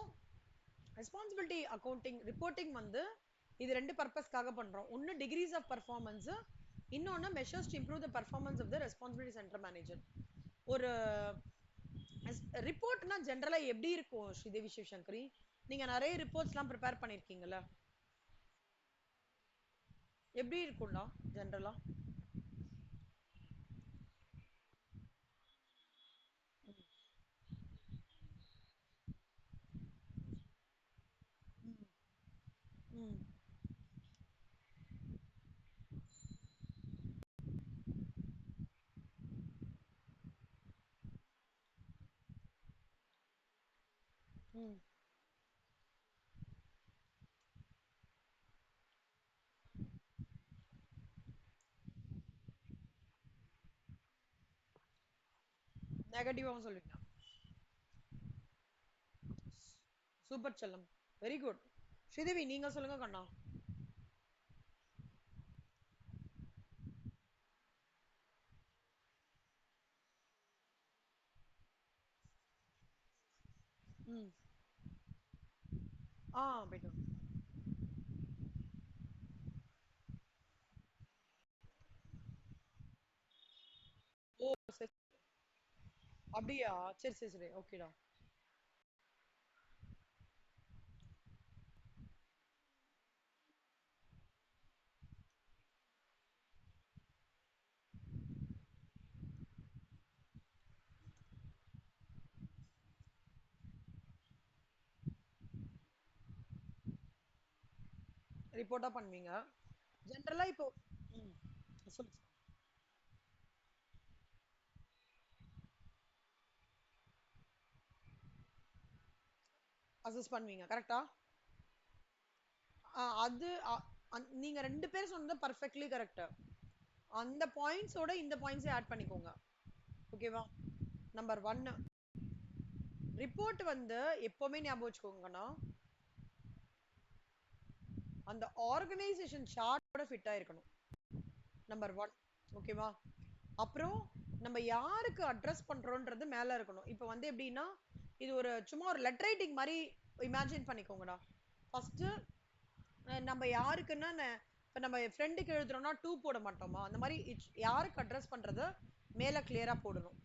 ரெஸ்பான்சிபிலிட்டி அக்கௌண்டிங் ரிப்போர்ட்டிங் வந்து இது ரெண்டு பர்பஸ்க்காக பண்றோம். ஒன்னு டிகிரிஸ் ஆஃப் பர்ஃபார்மன்ஸ், இன்னொன்னு measures to improve the performance of the responsibility centre manager. ஒரு ரிப்போர்ட்னா ஜென்ரலா எப்படி இருக்கும் ஸ்ரீதேவி சிவசங்கரி? நீங்க நிறைய ரிப்போர்ட்ஸ்லாம் ப்ரிப்பேர் பண்ணிருக்கீங்கல்ல, எப்படி இருக்கும்டா ஜென்ரலா? ம் ம் நெகட்டிவாவும் சொல்லுவீங்க. சூப்பர் செல்லம், வெரி குட். ஸ்ரீதேவி நீங்க சொல்லுங்க கண்ணா. ம் போயிட்டு வாங்க. ஓ சரி, அப்படியா? சரி சரி சரி, ஓகேடா. ரிப்போர்ட்டா பண்ணுவீங்க ஜென்ரலா இப்போ? ம் சொல்லு. அசஸ் பண்ணுவீங்க கரெக்டா? அது நீங்க ரெண்டு பேரும் சொன்னது பர்ஃபெக்ட்லி கரெக்ட். அந்த பாயிண்ட்ஸோட இந்த பாயிண்ட்ஸை ஆட் பண்ணிக்கோங்க. ஓகேவா? நம்பர் ஒன், ரிப்போர்ட் வந்து எப்பவுமே ஞாபகம் வச்சுக்கோங்கன்னா அந்த ஆர்கனைசேஷன் சார்ட்டோட ஃபிட் ஆயிருக்கணும். Number one. ஓகேவா? அப்புறம் நம்ம யாருக்கு அட்ரஸ் பண்றோம்ன்றது மேல இருக்கணும். இப்போ வந்து எப்படின்னா இது ஒரு சும்மா ஒரு லெட்டர் ரைட்டிங் மாதிரி இமேஜின் பண்ணிக்கோங்கடா. ஃபர்ஸ்ட் நம்ம யாருக்குன்னா இப்ப நம்ம ஃப்ரெண்டுக்கு எழுதுறோம்னா டூ போட மாட்டோமா, அந்த மாதிரி யாருக்கு அட்ரஸ் பண்றது மேல கிளியரா போடணும்.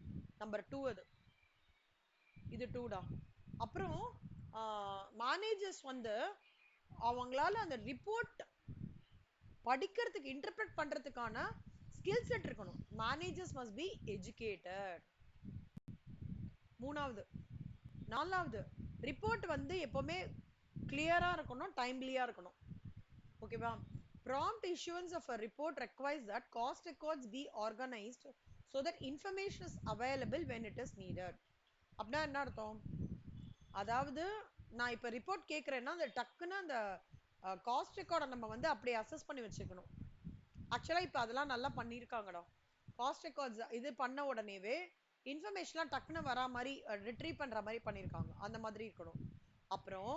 நம்பர் டூ அது. இது டூடா. அப்புறம் மேனேஜர்ஸ் வந்து அவங்களால அந்த ரிப்போர்ட் படிக்கிறதுக்கு இன்டர்பிரட் பண்றதுக்கான ஸ்கில் செட் இருக்கணும். Managers must be educated. மூணாவது. நாலாவது, ரிப்போர்ட் வந்து எப்பவுமே கிளியரா இருக்கணும், டைம்லியா இருக்கணும். ஓகேவா? Prompt issuance of a report requires that cost records be organized so that information is available when it is needed. அப்படின்னா என்ன அர்த்தம்? அதாவது நான் இப்ப ரிப்போர்ட் கேட்கிறேன்னா அந்த டக்குன்னு அந்த காஸ்ட் ரெக்கார்டை நம்ம வந்து அப்படியே அசஸ் பண்ணி வச்சுக்கணும். ஆக்சுவலா இப்ப அதெல்லாம் நல்லா பண்ணியிருக்காங்கடா. காஸ்ட் ரெக்கார்ட்ஸ் இது பண்ண உடனேவே இன்ஃபர்மேஷன்லாம் டக்குன்னு வரா மாதிரி ரிட்ரீவ் பண்ற மாதிரி பண்ணியிருக்காங்க. அந்த மாதிரி இருக்கணும். அப்புறம்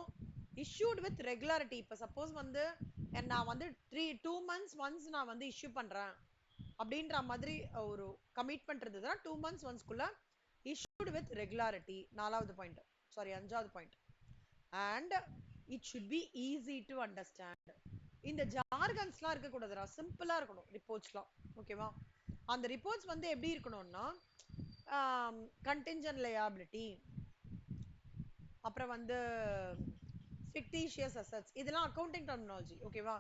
issued with regularity. இப்ப சப்போஸ் வந்து நான் வந்து 2 months once நான் வந்து இஷ்யூ பண்றேன் அப்படின்ற மாதிரி ஒரு கமிட்மெண்ட் இருந்ததுன்னா 2 months once குள்ள issued with regularity. நாலாவது பாயிண்ட், சாரி அஞ்சாவது point. and it should be easy to understand. இந்த ஜார்கன்ஸ்லாம் இருக்க கூடாதுடா, சிம்பிளா இருக்கணும் ரிப்போர்ட்ஸ்லாம். ஓகேவா? அந்த ரிப்போர்ட்ஸ் வந்து எப்படி இருக்கணும்னா கண்டின்ஜென்ட் லயபிலிட்டி, அப்புறம் வந்து ஃபிக்டிஷியஸ் அசெட்ஸ், இதெல்லாம் அக்கவுண்டிங் டெர்மினாலஜி. ஓகேவா?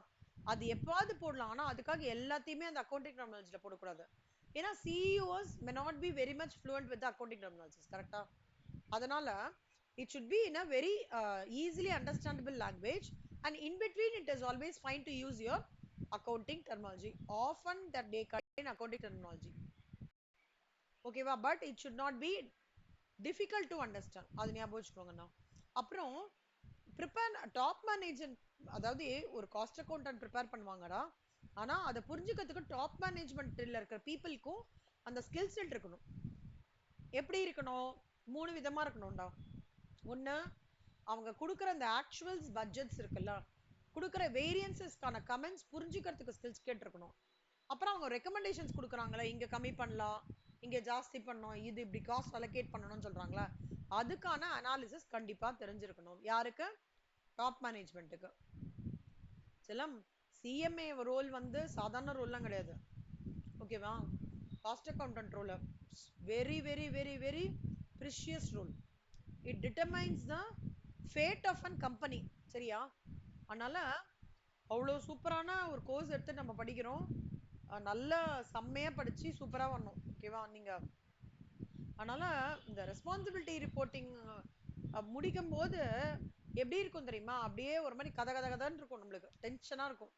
அது எப்பாவது போடலாம், ஆனா அதுக்காக எல்லாத்தையுமே அந்த அக்கவுண்டிங் டெர்மினாலஜில போடக்கூடாது. ஏன்னா CEOs may not be very much fluent with the accounting terminologies. கரெக்டா? அதனால it should be in a very easily understandable language, and in between it is always fine to use your accounting terminology. Often that they contain accounting terminology. ஓகேவா? But it should not be difficult to understand. அது ஞாபகம் வச்சுக்கோங்கண்ணா. அப்புறம் prepare top manager, அதாவது ஒரு cost accountant prepare பண்ணுவாங்கடா, ஆனா அதை புரிஞ்சுக்கிறதுக்கு top மேனேஜ்மெண்ட்ல இருக்கிற பீப்புளுக்கும் அந்த ஸ்கில் செட் இருக்கணும். எப்படி இருக்கணும்? 3 விதமா இருக்கணும்டா. ஒண்ணு, அவங்க கொடுக்குற அந்த ஆக்சுவல்ஸ் பட்ஜெட்ஸ் இருக்குல்ல, கொடுக்குற வேரியன்சஸ்க்கான கமெண்ட்ஸ் புரிஞ்சுக்கிறதுக்கு ஸ்கில்ஸ் கேட்டிருக்கணும். அப்புறம் அவங்க ரெக்கமெண்டேஷன்ஸ் கொடுக்குறாங்களே, இங்க கம்மி பண்ணலாம், இங்க ஜாஸ்தி பண்ணணும், இது இப்படி காஸ்ட் அலோகேட் பண்ணணும்னு சொல்றாங்களா, அதுக்கான அனாலிசிஸ் கண்டிப்பா தெரிஞ்சிருக்கணும். யாருக்கு? டாப் மேனேஜ்மெண்ட்டுக்கு. செல்லம், சிஎம்ஏ ரோல் வந்து சாதாரண ரோல்லாம் கிடையாது. ஓகேவா? Cost accountant role very very very very precious role. It determines the fate of an company. சரியா? அதனால அவ்வளோ சூப்பரான ஒரு கோர்ஸ் எடுத்து நம்ம படிக்கிறோம். நல்ல செம்மையா படிச்சு சூப்பரா வரணும். ஓகேவா? நீங்க அதனால இந்த ரெஸ்பான்சிபிலிட்டி ரிப்போர்ட்டிங் முடிக்கும் போது எப்படி இருக்கும் தெரியுமா? அப்படியே ஒரு மாதிரி கதை கதை கதைன்னு இருக்கும், நம்மளுக்கு டென்ஷனா இருக்கும்.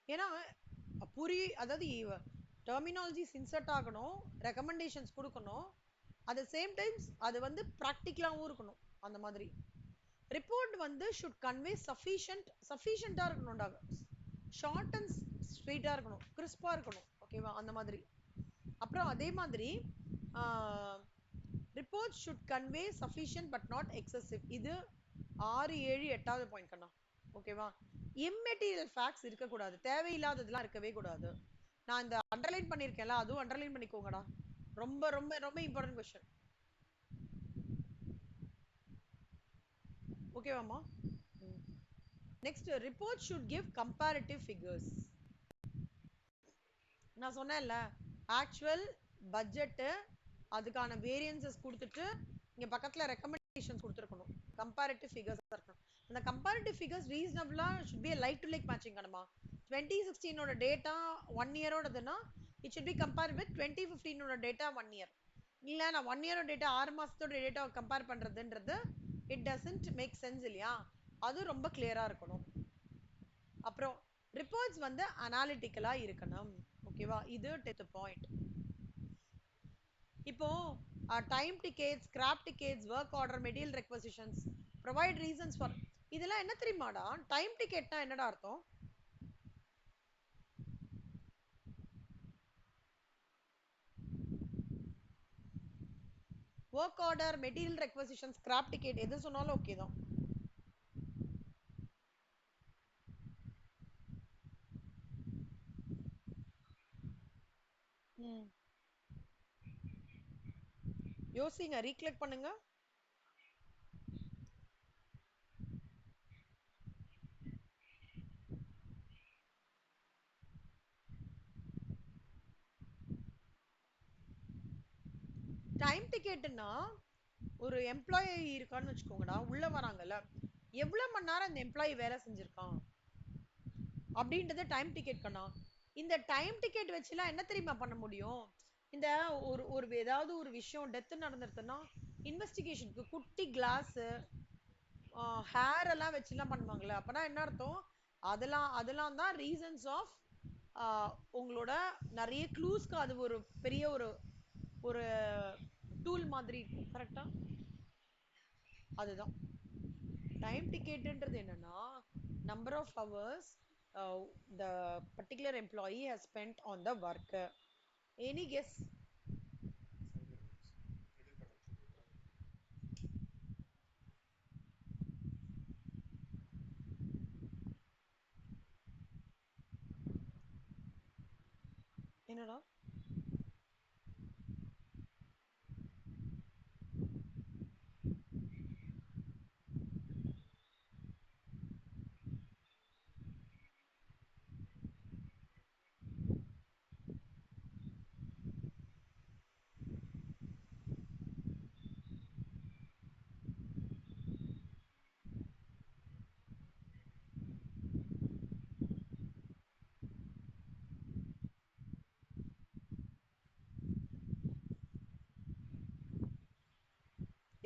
ஏன்னா அதாவது டெர்மினாலஜிஸ் இன்சர்ட் ஆகணும், ரெக்கமெண்டேஷன்ஸ் கொடுக்கணும், அட் த சேம் டைம்ஸ் அது வந்து ப்ராக்டிக்கலாகவும் இருக்கணும். அந்த மாதிரி ரிப்போர்ட் வந்து ஷுட் கன்வே சஃபிஷியண்டா இருக்கணும்டா, ஷார்ட் அண்ட் ஸ்வீட்டா இருக்கணும், கிறிஸ்பா இருக்கணும். ஓகேவா? அந்த மாதிரி. அப்புறம் அதே மாதிரி report should convey sufficient but not excessive. இது 6, 7, 8வது பாயிண்ட் கண்ணா. ஓகேவா? இம்மெட்டீரியல் ஃபேக்ட்ஸ் இருக்கக்கூடாது, தேவையில்லாததெல்லாம் இருக்கவே கூடாது. நான் இந்த அண்டர்லைன் பண்ணியிருக்கேன்ல, அதுவும் அண்டர்லைன் பண்ணிக்கோங்கடா. ரொம்ப ரொம்ப ரொம்ப இம்பார்ட்டன்ட் கொஸ்டின். ஓகேவாமா? Next, report should give comparative figures. நான் சொன்னேன்ல, ஆக்சுவல் பட்ஜெட், அதுக்கான வேரியன்சஸ் கொடுத்துட்டு இங்க பக்கத்துல ரெக்கமெண்டேஷன்ஸ் கொடுத்துருக்கணும், கம்பேரிட்டிவ் ஃபிகர்ஸ் இருக்கணும். அந்த கம்பேரிட்டிவ் ஃபிகர்ஸ் ரீசனபிளா should be like to like matching கணுமா. 2016 ஓட டேட்டா 1 இயரோடதுன்னா it should be compare with 2015 ஓட டேட்டா 1 இயர். இல்ல நான் 1 இயரோட டேட்டா 6 மாசத்தோட டேட்டா கம்பேர் பண்றதுன்றது இட் டசன்ட் மேக் சென்ஸ் இல்லையா? அது ரொம்ப கிளியரா இருக்கணும். அப்புறம் ரிப்போர்ட்ஸ் வந்து அனாலிட்டிக்கலா இருக்கணும். ஓகேவா? இது 10th பாயிண்ட். இப்போ time tickets, scrap tickets, work order, material requisitions, provide reasons for, இதெல்லாம் என்ன தெரியுமாடா? டைம் டிக்கெட்னா என்னடா அர்த்தம்? Work order, material requisition, scrap ticket எது சொன்னாலும் ஓகே தான். யோசிங்க, ரீக்லெக்ட் பண்ணுங்க. டைம் டிக்கெட்னா ஒரு எம்ப்ளாயி இருக்கான்னு வச்சுக்கோங்கடா, உள்ள வராங்கல்ல, எவ்வளவு மணி நேரம் அந்த எம்ப்ளாயி வேலை செஞ்சிருக்கான் அப்படின்றது டைம் டிக்கெட் கண்ணா. இந்த டைம் டிக்கெட் வச்சுலாம் என்ன தெரியுமா பண்ண முடியும்? இந்த ஒரு ஒரு ஏதாவது ஒரு விஷயம் டெத் நடந்துருதுன்னா இன்வெஸ்டிகேஷனுக்கு குட்டி கிளாஸ், ஹேர் எல்லாம் வச்சுலாம் பண்ணுவாங்கல்ல, அப்பனா என்ன அர்த்தம்? அதெல்லாம் அதெல்லாம் தான் ரீசன்ஸ் ஆஃப் உங்களோட நிறைய க்ளூஸ்க்கு அது ஒரு பெரிய ஒரு ஒரு டூல் மாதிரி இருக்கும். கரெக்டா? அதுதான் டைம் டிக்கெட்ன்றது என்னன்னா number of hours the particular employee has spent on the work. Any guess? என்னடா?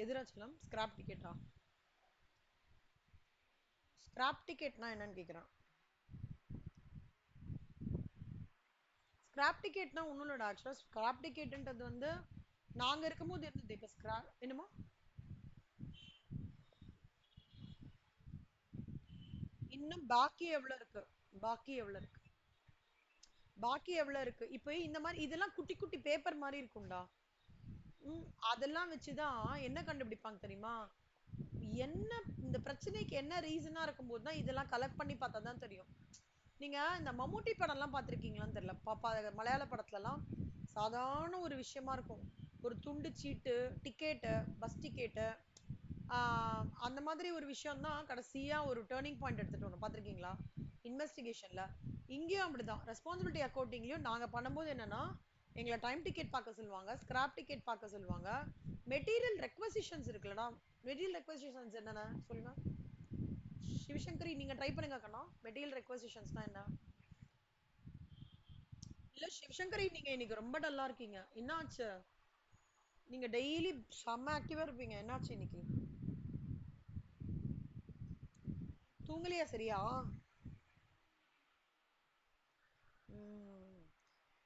எதிராச்சலம் ஸ்கிராப் டிக்கெட்டா? ஸ்கிராப் டிக்கெட்னா என்னன்னு கேக்குறான். ஸ்கிராப் டிக்கெட்னா ஒண்ணும் இல்லடா. ஆக்சுவலா ஸ்கிராப் டிக்கெட்ன்றது வந்து நாங்க இருக்கும்போது இருந்தது. இப்ப ஸ்கிராப் என்னமா? இன்னும் பாக்கி எவ்வளவு இருக்கு? பாக்கி எவ்வளவு இருக்கு? பாக்கி எவ்வளவு இருக்கு? இப்போ இந்த மாதிரி இதெல்லாம் குட்டி குட்டி பேப்பர் மாதிரி இருக்கும்டா. அதெல்லாம் வச்சுதான் என்ன கண்டுபிடிப்பாங்க தெரியுமா? என்ன இந்த பிரச்சனைக்கு என்ன ரீசனா இருக்கும்போது தான் இதெல்லாம் கலெக்ட் பண்ணி பார்த்தா தான் தெரியும். நீங்க இந்த மம்முட்டி படம் எல்லாம் பார்த்திருக்கீங்களான்னு தெரியல. பாப்பா மலையாள படத்துல எல்லாம் சாதாரண ஒரு விஷயமா இருக்கும். ஒரு துண்டு சீட்டு, டிக்கெட்டு, பஸ் டிக்கெட்டு, அந்த மாதிரி ஒரு விஷயம் தான் கடைசியா ஒரு டேர்னிங் பாயிண்ட் எடுத்துட்டு வரும். பார்த்திருக்கீங்களா இன்வெஸ்டிகேஷன்ல? இங்கேயும் அப்படிதான். ரெஸ்பான்சிபிலிட்டி அக்கௌண்டிங்லயும் நாங்க பண்ணும்போது என்னன்னா எங்களை டைம் டிக்கெட் பார்க்க சொல்லுவாங்க, ஸ்கிராப் டிக்கெட் பார்க்க சொல்லுவாங்க. மெட்டீரியல் ரெக்வசிஷன்ஸ் இருக்குல்லடா. மெட்டீரியல் ரெக்வசிஷன்ஸ் என்னென்ன சொல்லுங்க. சிவசங்கரி நீங்க ட்ரை பண்ணுங்க கண்ணா. மெட்டீரியல் ரெக்வசிஷன்ஸ்னா என்ன? இல்ல சிவசங்கரி, நீங்க இன்னைக்கு ரொம்ப டல்லா இருக்கீங்க. என்னாச்சு? நீங்க டெய்லி செம்ம ஆக்டிவா இருப்பீங்க. என்னாச்சு இன்னைக்கு? தூங்கலையா சரியா? ம்.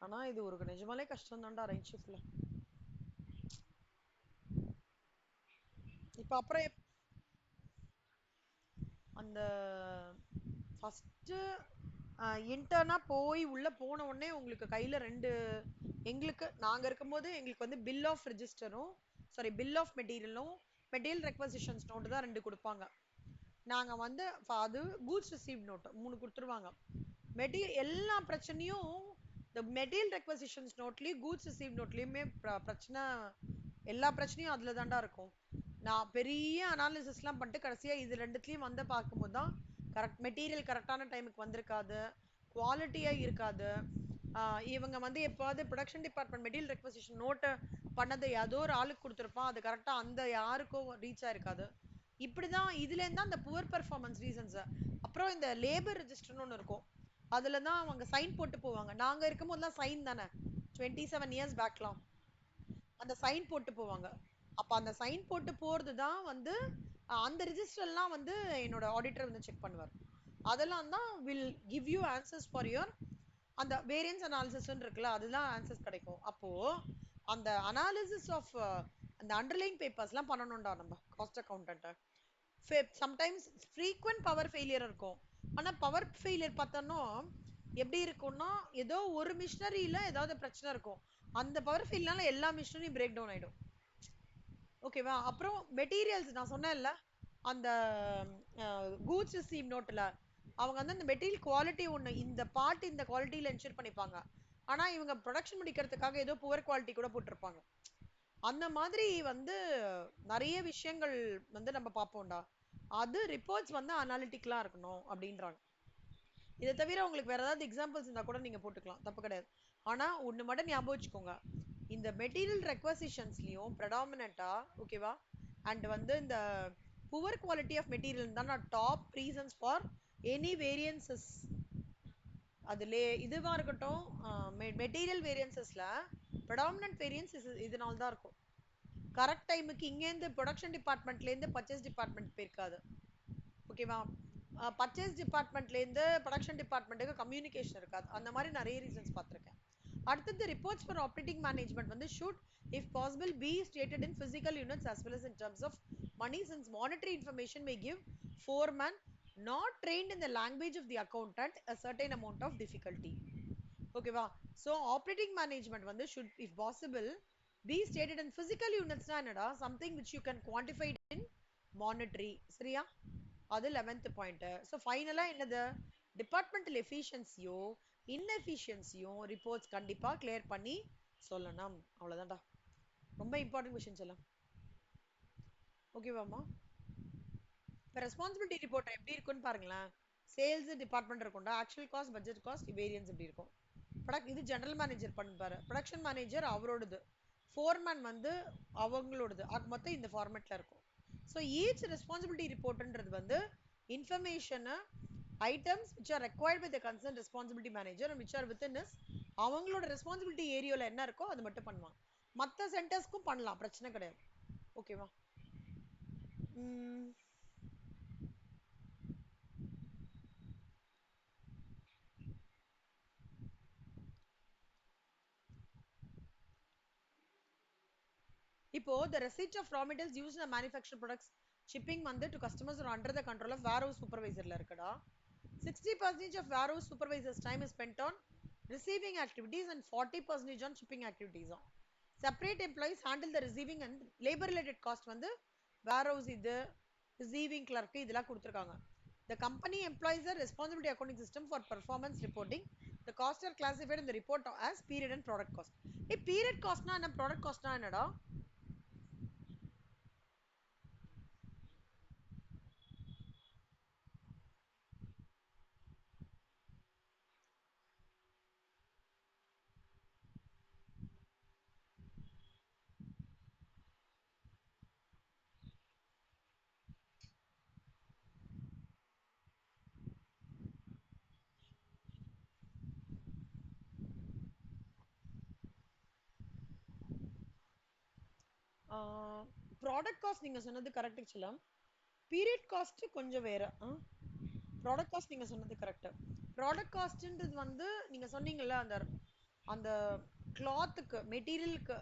ஆனா இது ஒரு நிஜமாலே கஷ்டம் தான்டா ரைட் ஷிஃப்ட்ல. இப்ப அப்புறம் அந்த ஃபர்ஸ்ட் இன்டர்னா போய் உள்ள போன உடனே உங்களுக்கு கையில ரெண்டு, எங்களுக்கு நாங்க இருக்கும்போது எங்களுக்கு வந்து பில் ஆஃப் ரெஜிஸ்டரும், சாரி பில் ஆஃப் மெட்டீரியலும், மெட்டீரியல் ரெக்வசிஷன்ஸ் நோட்டு தான் ரெண்டு கொடுப்பாங்க. நாங்க வந்து அது கூட்ஸ் ரிசீவ் நோட் மூணு கொடுத்துருவாங்க. மெட்டீரியல் எல்லா பிரச்சனையும் இந்த மெட்டீரியல் ரெக்வசிஷன்ஸ் நோட்லயும் கூட்ஸ் ரிசீவ் நோட்லயுமே பிரச்சனை, எல்லா பிரச்சனையும் அதுல தான்டா இருக்கும். நான் பெரிய அனாலிசிஸ்லாம் பண்ணிட்டு கடைசியா இது ரெண்டுத்துலயும் வந்து பார்க்கும்போது தான் கரெக்ட் மெட்டீரியல் கரெக்டான டைமுக்கு வந்திருக்காது, குவாலிட்டியா இருக்காது. இவங்க வந்து எப்பாவது ப்ரொடக்ஷன் டிபார்ட்மெண்ட் மெட்டீரியல் ரெக்வசிஷன் நோட்டை பண்ணதை ஏதோ ஒரு ஆளுக்கு கொடுத்துருப்பான், அது கரெக்டா அந்த யாருக்கும் ரீச் ஆயிருக்காது. இப்படிதான் இதுல இருந்தா அந்த புவர் பெர்ஃபார்மன்ஸ் ரீசன்ஸ். அப்புறம் இந்த லேபர் ரெஜிஸ்டர்னு ஒன்று இருக்கும். அதுல தான் அவங்க சைன் போட்டு போவாங்க. நாங்க இருக்கும் போதெல்லாம் சைன் தானே, 27 இயர்ஸ் பேக்லாம் அந்த சைன் போட்டு போவாங்க. அப்ப அந்த சைன் போட்டு போறது தான் வந்து அந்த ரிஜிஸ்டர்லாம் வந்து என்னோட ஆடிட்டர் வந்து செக் பண்ணுவார். அதெல்லாம் தான் will give you answers for your அந்த வேரியன்ஸ் அனாலிசிஸ் இருக்குல்ல, அதுதான் ஆன்சர்ஸ் கிடைக்கும். அப்போ அந்த அனாலிசிஸ் ஆஃப் அந்த அண்டர்லைன் பேப்பர்ஸ்லாம் பண்ணணும்டா நம்ம cost accountant. Sometimes frequent power failure இருக்கும். ஆனா பவர் ஃபெயிலியர் பார்த்தோம்னா எப்படி இருக்கும்னா ஏதோ ஒரு மிஷினரியில ஏதாவது பிரச்சனை இருக்கும். அந்த பவர் ஃபெயில்னால எல்லா மிஷினரியும் பிரேக் டவுன் ஆயிடும். ஓகேவா? அப்புறம் மெட்டீரியல்ஸ் நான் சொன்னேன்ல, அந்த கூட்ஸ் ரிசீவ் நோட்ல அவங்க வந்து அந்த மெட்டீரியல் குவாலிட்டி ஒண்ணு இந்த பார்ட் இந்த குவாலிட்டியில என்ஷூர் பண்ணிப்பாங்க. ஆனா இவங்க ப்ரொடக்ஷன் முடிக்கிறதுக்காக ஏதோ புவர் குவாலிட்டி கூட போட்டிருப்பாங்க. அந்த மாதிரி வந்து நிறைய விஷயங்கள் வந்து நம்ம பார்ப்போம்டா. அது ரிப்போர்ட்ஸ் வந்து அனாலிட்டிக்கலா இருக்கணும் அப்படின்றாங்க. இதை தவிர உங்களுக்கு வேற ஏதாவது எக்ஸாம்பிள்ஸ் இருந்தா கூட நீங்க போட்டுக்கலாம், தப்பு கிடையாது. ஆனா ஒண்ணு மட்டும் ஞாபகம் வச்சுக்கோங்க, இந்த மெட்டீரியல் ரெக்வசிஷன்ஸ்லயும் predominant-ஆ ஓகேவா, அண்ட் வந்து இந்த புவர் குவாலிட்டி ஆஃப் மெட்டீரியல் தான் நான் டாப் ரீசன்ஸ் ஃபார் எனி வேரியன்சஸ். அதுல இதுவா இருக்கட்டும், மெட்டீரியல் வேரியன்சஸ்ல predominant வேரியன்ஸ் இதனால தான் இருக்கும். கரெக்ட் டைமுக்கு இங்கேருந்து ப்ரொடக்ஷன் டிபார்ட்மெண்ட்லேருந்து பர்ச்சேஸ் டிபார்ட்மெண்ட் போயிருக்காது. ஓகேவா? பர்ச்சேஸ் டிபார்ட்மெண்ட்லேருந்து ப்ரொடக்ஷன் டிபார்ட்மெண்ட்டுக்கு கம்யூனிகேஷன் இருக்காது. அந்த மாதிரி நிறைய ரீசன்ஸ் பார்த்துருக்கேன். அடுத்தது ரிப்போர்ட்ஸ் ஃபார் ஆப்ரேட்டிங் மேனேஜ்மெண்ட் வந்து should if possible be stated in physical units as well as in terms of money since monetary information may give foreman not trained in the language of the accountant a certain amount of difficulty. ஓகேவா? So operating management வந்து should if possible be stated in physical யூனிட்ஸ்னா என்னடா something which you can quantified in monetary. சரியா? அது 11th point. So ஃபைனலா என்னது departmental எஃபிஷியன்சியோ இன்எஃபிஷியன்சியோ ரிப்போர்ட்ஸ் கண்டிப்பா கிளியர் பண்ணி சொல்லணும். அவ்வளவுதான்டா. ரொம்ப இம்பார்ட்டன்ட் கொஸ்டின்ஸ் எல்லாம். ஓகேவாமா? இப்போ ரெஸ்பான்சிபிலிட்டி ரிப்போர்ட் எப்படி இருக்குன்னு பாருங்களேன். சேல்ஸ் டிபார்ட்மெண்ட் இருக்கும்டா. Actual cost, budget cost, variance எப்படி இருக்கும். இது ஜெனரல் மேனேஜர் பண்ணுப்பாரு. ப்ரொடக்ஷன் மேனேஜர் அவரோடது, ஃபோர்மேன் வந்து அவங்களோடது. அது மொத்தம் இந்த ஃபார்மேட்ல இருக்கும். ஸோ ஈச் ரெஸ்பான்சிபிலிட்டி ரிப்போர்ட்ன்றது வந்து information items which are required by the concerned responsibility manager and which are within his அவங்களோட ரெஸ்பான்சிபிலிட்டி ஏரியால என்ன இருக்கோ அது மட்டும் பண்ணுவாங்க. மற்ற சென்டர்ஸ்க்கும் பண்ணலாம், பிரச்சனை கிடையாது. ஓகேவா? இப்போ the receipt of raw materials used in the manufactured products shipping வந்து to customers are under the control of warehouse supervisorல இருக்குடா. 60% of warehouse supervisor's time is spent on receiving activities and 40% on shipping activities. Separate employees handle the receiving and labor related cost வந்து warehouse இது receiving clerk இதெல்லாம் கொடுத்திருக்காங்க. The company employs a responsibility accounting system for performance reporting. The costs are classified in the report as period and product cost. period costனா என்ன, product costனா என்னடா? Product cost நீங்க சொன்னது correct. ஆக்சுவலா period cost கொஞ்சம் வேற. Product cost நீங்க சொன்னது correct. Product காஸ்ட்ன்றது வந்து நீங்க சொன்னீங்கல்ல அந்த அந்த கிளாத்துக்கு மெட்டீரியலுக்கு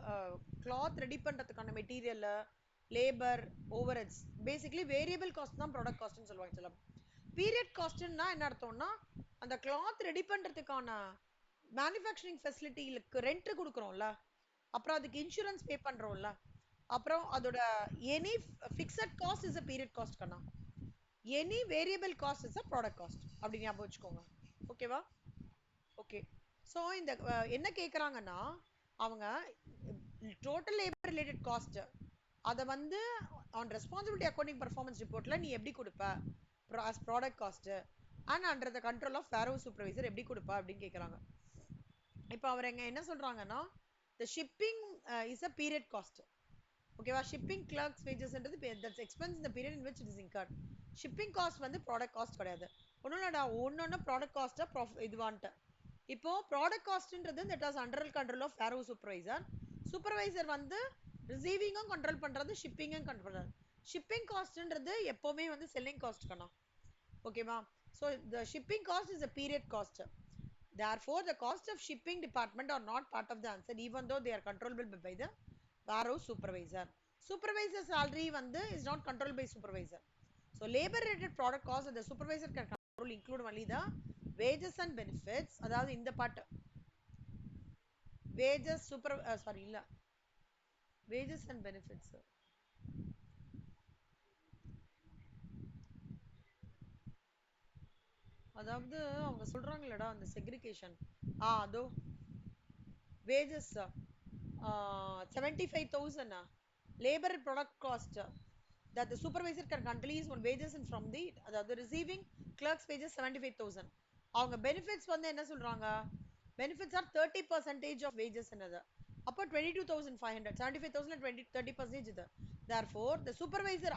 கிளாத் ரெடி பண்றதுக்கான material labour overheads basically variable cost தான் ப்ராடக்ட் காஸ்ட்னு சொல்லுவாங்க. சொல்லலாம் பீரியட் காஸ்ட்னா என்ன அர்த்தம்னா அந்த கிளாத் ரெடி பண்றதுக்கான மேனுஃபேக்சரிங் ஃபெசிலிட்டிக்கு ரெண்ட் கொடுக்குறோம்ல, அப்புறம் அதுக்கு இன்சூரன்ஸ் பே பண்றோம்ல, அப்புறம் அதோட any fixed cost is a period cost கண்ணா. Any variable cost is a product cost. அப்படி ஞாபகம் வச்சுக்கோங்க. ஓகேவா? ஓகே. ஸோ இந்த என்ன கேட்குறாங்கன்னா அவங்க டோட்டல் லேபர் ரிலேட்டட் காஸ்ட் அதை வந்து ஆன் ரெஸ்பான்சிபிலிட்டி அக்கௌண்டிங் பர்ஃபார்மன்ஸ் ரிப்போர்ட்ல நீ எப்படி கொடுப்ப as product cost and under the control of warehouse supervisor எப்படி கொடுப்ப அப்படின்னு கேட்குறாங்க. இப்போ அவர் எங்க என்ன சொல்றாங்கன்னா the shipping is a period cost. ஓகேவா? ஷிப்பிங் கிளர்க்ஸ் வேஜஸ்ன்றது தட்ஸ் எக்ஸ்பென்ஸ் இந்த period in which it is incurred. Shipping cost வந்து ப்ராடக்ட் காஸ்ட் கிடையாது. ஒன்றும் இல்லடா, ஒன்னொன்னு ப்ராடக்ட் காஸ்ட்டா இதுவான்ட்டு. இப்போ ப்ராடக்ட் காஸ்ட்ன்றது that was under control of warehouse supervisor. Supervisor வந்து ரிசீவிங்கும் கண்ட்ரோல் பண்றது, ஷிப்பிங்கும் கண்ட்ரோல் பண்றது. ஷிப்பிங் காஸ்ட்ன்றது எப்பவுமே வந்து செல்லிங் காஸ்ட் கண்ணா. ஓகேவா? So the shipping cost is a period cost. Therefore, the cost of shipping department are not part of the answer even though they are controllable by the warehouse supervisor. Supervisor salary வந்து is not controlled by supervisor. So labor related product cost the supervisor can control include only the wages and benefits. அதாவது இந்த part wages sorry இல்ல wages and benefits. அதாவது அவங்க சொல்றாங்களடா அந்த segregation. அதோ wages 75,000 labor product cost that the supervisor can release on wages and from the receiving clerk's wages 75,000. அவங்க benefits வந்து என்ன சொல்றாங்க, benefits are 30% of wages என்னது, அப்போ 22,500 75,000 30% இது. therefore the supervisor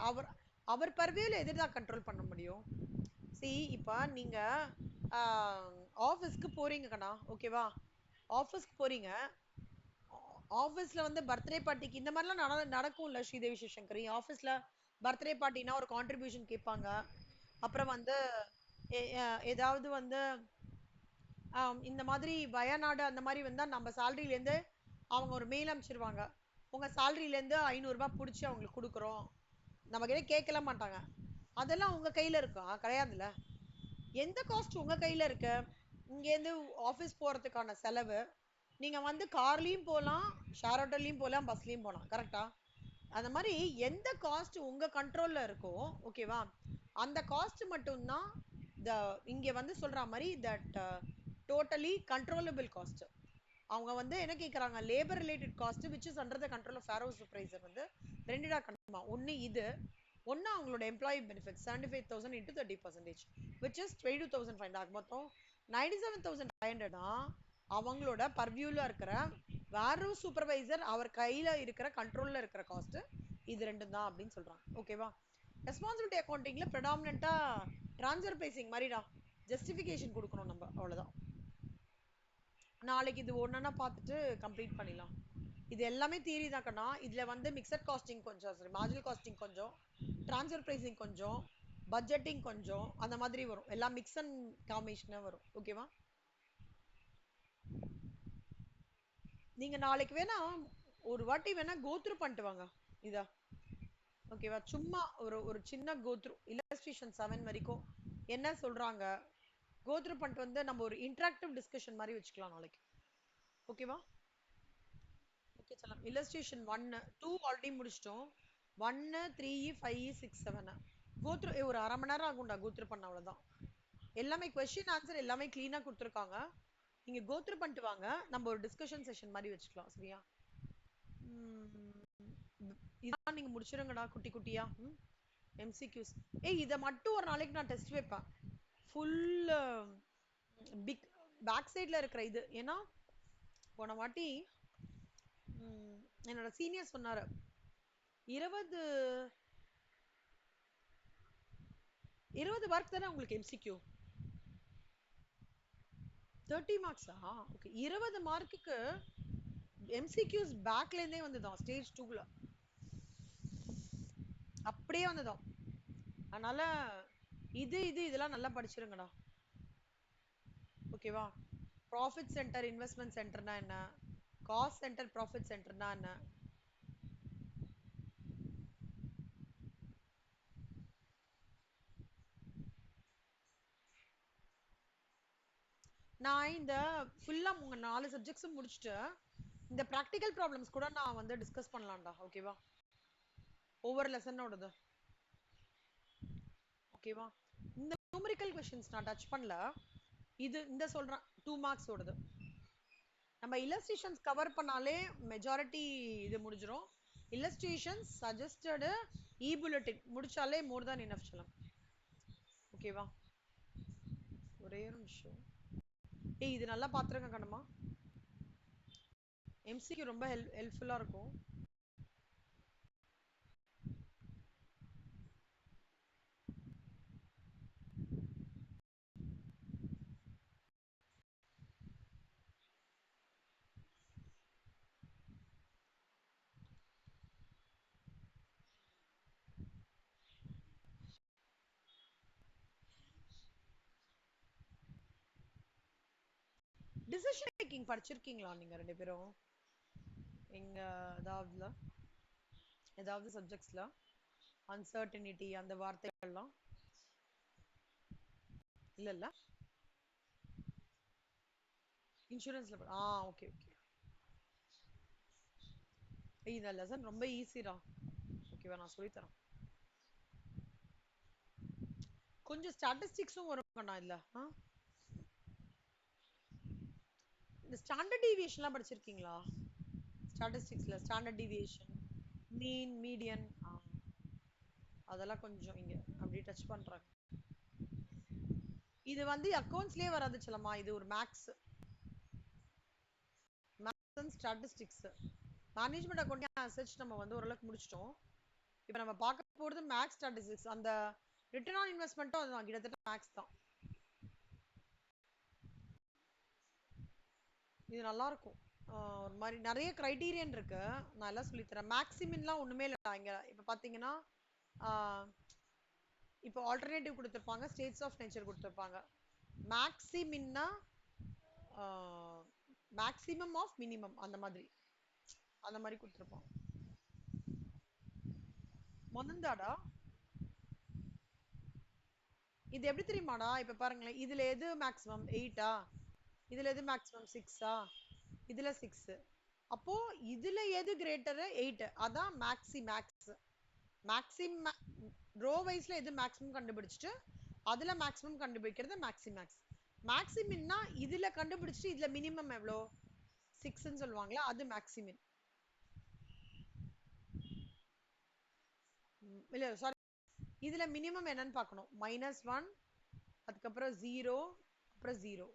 அவர் பர்வியூல எதுதான் கண்ட்ரோல் பண்ண முடியும். see இப்போ நீங்க ஆஃபீஸ்க்கு போறீங்க கண்ணா. ஓகேவா? ஆஃபீஸ்க்கு போறீங்க, ஆபீஸ்ல வந்து பர்த்டே பார்ட்டிக்கு இந்த மாதிரிலாம் நடக்கும்ல ஸ்ரீதேவி சிவசங்கரி ஆபீஸ்ல பர்த்டே பார்ட்டினா ஒரு கான்ட்ரிபியூஷன் கேட்பாங்க. அப்புறம் வந்து ஏதாவது வந்து இந்த மாதிரி வயநாடு அந்த மாதிரி வந்தா நம்ம சேலரியில இருந்து அவங்க ஒரு மெயில் அனுப்பிச்சிருவாங்க, உங்க சேலரியில இருந்து 500 ரூபாய் புடிச்சு அவங்களுக்கு கொடுக்குறோம், நம்ம கிட்ட கேட்கல மாட்டாங்க. அதெல்லாம் உங்க கையில இருக்கா? கிடையாதுல்ல. எந்த காஸ்ட் உங்க கையில இருக்கு? இங்க இருந்து ஆபீஸ் போறதுக்கான செலவு, நீங்க வந்து கார்லயும் போலாம், ஷேர் ஆட்டோலயும் போலாம், பஸ்லயும் போலாம், கரெக்டா? அந்த மாதிரி எந்த காஸ்ட் உங்க கண்ட்ரோல்ல இருக்கோ, ஓகேவா, அந்த காஸ்ட் மட்டும்தான் இங்க வந்து சொல்ற மாதிரி தட் டோட்டலி கண்ட்ரோலபிள் காஸ்ட். அவங்க வந்து என்ன கேக்குறாங்க, labour related cost which is under the control of ஃபேரோ சூப்பர்வைசர் வந்து ரெண்டுடா கண்டுமா. ஒன்னு இது, ஒன்னு அவங்களோட employee benefit 75,000 into 30%, which is 22,500. மொத்தம் 97,500 தான் அவங்களோட பர்வியூல இருக்கிற வேற சூப்பர்வைசர் அவர் கையில இருக்கிற கண்ட்ரோல்ல இருக்கிற காஸ்ட். இது ரெண்டும் தான் அப்படின்னு சொல்றாங்க. ஓகேவா? ரெஸ்பான்சிபிலிட்டி அக்கௌண்டிங்ல ப்ரெடாமினண்டா ட்ரான்ஸ்ஃபர் பிரைசிங் மாதிரிடா, ஜஸ்டிஃபிகேஷன் கொடுக்கணும் நம்ம, அவ்வளவுதான். நாளைக்கு இது ஒன்னா பார்த்துட்டு கம்ப்ளீட் பண்ணிடலாம். இது எல்லாமே தியரி தான் கண்ணா. இதுல வந்து மிக்சட் காஸ்டிங் கொஞ்சம், சாரி மார்ஜினல் காஸ்டிங் கொஞ்சம், ட்ரான்ஸ்ஃபர் பிரைசிங் கொஞ்சம், பட்ஜெட்டிங் கொஞ்சம், அந்த மாதிரி வரும். எல்லாம் மிக்ஸ் அண்ட் காம்பினேஷனா வரும். ஓகேவா? நீங்க நாளைக்கு வேணா ஒரு வாட்டி வேணா கோத்ரூ பண்ணிட்டு வாங்க இதா. ஓகேவா? சும்மா ஒரு சின்ன கோத்ரூ இல்லஸ்ட்ரேஷன் 7 வரைக்கும் என்ன சொல்றாங்க கோத்ரூ பண்ணிட்டு வந்து நம்ம ஒரு இன்டராக்டிவ் டிஸ்கஷன் மாதிரி வச்சுக்கலாம் நாளைக்கு. ஓகேவா? ஓகே சலாம். இல்லஸ்ட்ரேஷன் 1 2 ஆல்ரெடி முடிச்சிட்டோம். 1 3 5 6 7 கோத்ரூ ஒரு அரை மணி நேரம் ஆகும்டா கோத்ரூ பண்ண, அவ்வளவுதான். எல்லாமே கொஸ்டின் ஆன்சர் எல்லாமே கிளீனா கொடுத்துருக்காங்க. நீங்க கோத்ரூ பண்ணிட்டு வாங்க, நம்ம ஒரு டிஸ்கஷன் செஷன் மாதிரி வச்சுக்கலாம். சரியா? இதான் நீங்க முடிச்சிருங்கடா குட்டி குட்டியா. எம்சிக்யூஸ் இத மட்டும் ஒரு நாளைக்கு நான் டெஸ்ட் வைப்பேன். ஃபுல் பிக் பேக் சைடுல இருக்கிற இது. ஏன்னா போன வாட்டி என்னோட சீனியர் சொன்னாரு 20 மார்க் தானே உங்களுக்கு எம்சிக்யூ. 30 மார்க்ஸா? ஓகே. 20 மார்க்குக்கு எம்சிக்யூஸ் பேக்ல இருந்தே வந்துதான் ஸ்டேஜ் 2ல அப்படியே வந்துதான். அதனால இதெல்லாம் நல்லா படிச்சிருங்கடா. ஓகேவா? ப்ராஃபிட் சென்டர் இன்வெஸ்ட்மெண்ட் சென்டர்னா என்ன, காஸ்ட் சென்டர் ப்ராஃபிட் சென்டர்னா என்ன, நான் இந்த ஃபுல்லா உங்க 4 சப்ஜெக்ட்ஸும் முடிச்சுட்டு இந்த ப்ராக்டிக்கல் ப்ராப்ளம்ஸ் கூட நான் வந்து டிஸ்கஸ் பண்ணலாம்டா. ஓகேவா? ஒவ்வொரு லெசனோடது. ஓகேவா? இந்த நியூமெரிக்கல் क्वेश्चंस நான் டச் பண்ணல. இது இந்த சொல்றேன் 2 மார்க்ஸ் ஓடது. நம்ம இல்லஸ்ட்ரேஷன்ஸ் கவர் பண்ணாலே மெஜாரிட்டி இது முடிஞ்சிரும். இல்லஸ்ட்ரேஷன்ஸ் சஜஸ்டட் இ புல்லட்டின் முடிச்சாலே மோர் than enough சொல்லலாம். ஓகேவா? ஒரே ஒரு நிமிஷம். இது நல்லா பாத்துருங்க கண்ணம்மா. எம்சிக்கு ரொம்ப ஹெல்ப்ஃபுல்லா இருக்கும். டிசிஷன் மேக்கிங் படிச்சிருக்கீங்களா நீங்க ரெண்டு பேரும்? எங்க ஏதாவது சப்ஜெக்ட்ஸ்ல அன்சர்டனிட்டி அந்த வார்த்தைகள்லாம் இல்ல இன்சூரன்ஸ்ல ஓகே ஓகே. இந்த லெசன் ரொம்ப ஈஸிடா. ஓகேவா? நான் சொல்லி தரேன். கொஞ்சம் ஸ்டாட்டிஸ்டிக்ஸும் வரும்ண்ணா இல்ல. இந்த ஸ்டாண்டர்ட் டீவியேஷன்லாம் படிச்சிருக்கீங்களா? ஸ்டாட்டிஸ்டிக்ஸ்ல ஸ்டாண்டர்ட் டீவியேஷன், மீன், மீடியன், அதெல்லாம் கொஞ்சம் இங்க அப்படி டச் பண்றாங்க. இது வந்து அக்கவுண்ட்ஸ்லயே வராது சொல்லமா, இது ஒரு maths and statistics. Management accounting அசச் நம்ம வந்து ஓரளவுக்கு முடிச்சிட்டோம். இப்போ நம்ம பார்க்க போறது மேக்ஸ் ஸ்டாட்டிஸ்டிக்ஸ். அந்த ரிட்டர்ன் ஆன் இன்வெஸ்ட்மெண்ட்டும் அதுதான், கிட்டத்தட்ட மேக்ஸ் தான். இது நல்லா இருக்கும். ஒரு மாதிரி நிறைய கிரைட்டீரியன் இருக்கு. நான் எல்லாம் சொல்லித்தரேன். மேக்ஸிமின்லாம் ஒண்ணுமே இல்லடா இங்க. இப்ப பாத்தீங்கன்னா இப்போ ஆல்டர்னேட்டிவ் கொடுத்துருப்பாங்க, ஸ்டேட்ஸ் ஆஃப் நேச்சர் கொடுத்துருப்பாங்க. மேக்ஸிமின்னா மேக்ஸிமம் ஆஃப் மினிமம் அந்த மாதிரி கொடுத்துருப்போம். மொனந்தாடா இது எப்படி தெரியுமாடா? இப்ப பாருங்களேன், இதுல எது மேக்ஸிமம் 8ஆ, இதுல எது மேக்ஸிமம் 6ஆ, இதுல 6. அப்போ இதுல எது கிரேட்டர் 8, அதான் மேக்ஸ். மேக்ஸிம் ரோ வைஸ்ல எது மேக்ஸிமம் கண்டுபிடிச்சிட்டு அதுல மேக்ஸிமம் கண்டுபிடிக்கிறது மேக்ஸ். மேக்ஸிமின்னா இதுல கண்டுபிடிச்சிட்டு இதுல மினிமம் எவ்வளோ 6ன்னு சொல்லுவாங்களா, அது மேக்ஸிமின். இல்ல சாரி, இதுல மினிமம் என்னன்னு பார்க்கணும். -1, அதுக்கப்புறம் 0, அப்புறம் 0.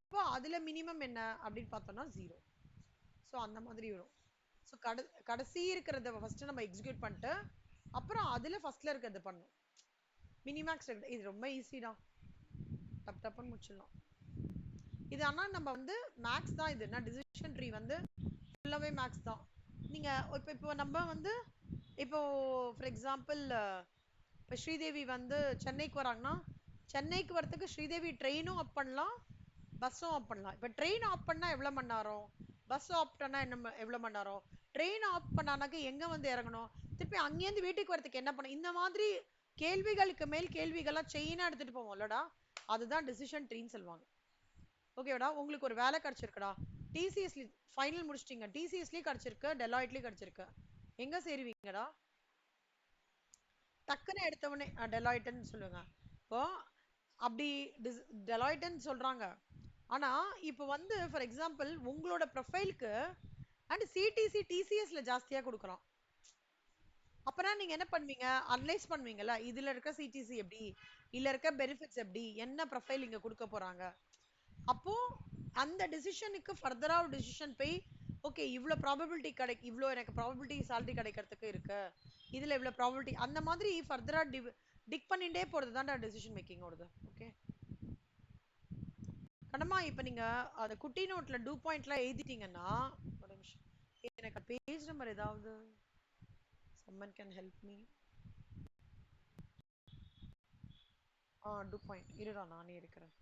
இப்போ அதுல மினிமம் என்ன அப்படின்னு பார்த்தோம்னா 0. ஸோ அந்த மாதிரி வரும். ஸோ கடைசி இருக்கிறத ஃபர்ஸ்ட் நம்ம எக்ஸிக்யூட் பண்ணிட்டு அப்புறம் அதுல ஃபர்ஸ்ட்ல இருக்கிறது பண்ணும். மினிமேக்ஸ் இது ரொம்ப ஈஸி தான், டப்புன்னு முடிச்சிடலாம் இது. ஆனா நம்ம வந்து மேக்ஸ் தான் இது. நான் டிசிஷன் ட்ரீ வந்து ஃபுல்லாவே மேக்ஸ் தான். நீங்க இப்போ நம்ம வந்து இப்போ ஃபார் எக்ஸாம்பிள் இப்போ ஸ்ரீதேவி வந்து சென்னைக்கு வராங்கன்னா, சென்னைக்கு வரதுக்கு ஸ்ரீதேவி ட்ரெயினும் அப் பண்ணலாம், பஸ்ஸும் ஆஃப் பண்ணலாம். இப்போ ட்ரெயின் ஆஃப் பண்ணா எவ்வளவு மணி நேரம், பஸ் ஆஃப் பண்ணா எவ்வளவு மணி நேரம், ட்ரெயின் ஆஃப் பண்ணானாக்க எங்க வந்து இறங்கணும், திருப்பி அங்கேருந்து வீட்டுக்கு வரதுக்கு என்ன பண்ண, இந்த மாதிரி கேள்விகளுக்கு மேல் கேள்விகளா செயினா எடுத்துட்டு போவோம்லடா, அதுதான் டிசிஷன் ட்ரீன்னு சொல்லுவாங்க. ஓகேடா, உங்களுக்கு ஒரு வேலை கிடைச்சிருக்குடா, டிசிஎஸ்ல ஃபைனல் முடிச்சிட்டீங்க, டிசிஎஸ்லயும் கிடைச்சிருக்கு, டெலாய்ட்லயும் கிடைச்சிருக்கு, எங்க சேருவீங்கடா? டக்குன்னு எடுத்தவொடனே டெலாய்ட்னு சொல்லுங்க. இப்போ அப்படி டெலாய்ட்னு சொல்றாங்க. ஆனா இப்போ வந்து ஃபார் எக்ஸாம்பிள் உங்களோட ப்ரொஃபைலுக்கு அண்ட் சிடிசி டிசிஎஸ்ல ஜாஸ்தியா கொடுக்குறோம். அப்புறம் நீங்க என்ன பண்ணுவீங்க, அனலைஸ் பண்ணுவீங்கல்ல, இதுல இருக்க சிடிசி எப்படி, இல்ல இருக்க பெனிஃபிட்ஸ் எப்படி, என்ன ப்ரொஃபைல் இங்க கொடுக்க போறாங்க. அப்போ அந்த டிசிஷனுக்கு ஃபர்தரா ஒரு டிசிஷன் போய் ஓகே இவ்வளோ ப்ராபபிலிட்டி இவ்வளோ எனக்கு ப்ராபபிலிட்டி சேலரி கிடைக்கிறதுக்கு இருக்கு, இதுல இவ்வளோ ப்ராபபிலிட்டி, அந்த மாதிரி ஃபர்தரா டிக் பண்ணிட்டே போறது தான் டிசிஷன் மேக்கிங் ஓடுது. ஓகே கண்ணம்மா, இப்போ நீங்க அந்த குட்டி நோட்ல டூ பாயிண்ட்லாம் எழுதிட்டீங்கன்னா, ஒரு நிமிஷம் எனக்கு பேஜ் நம்பர் ஏதாவது someone can help me. Two point இருடா, நானே இருக்கிறேன்.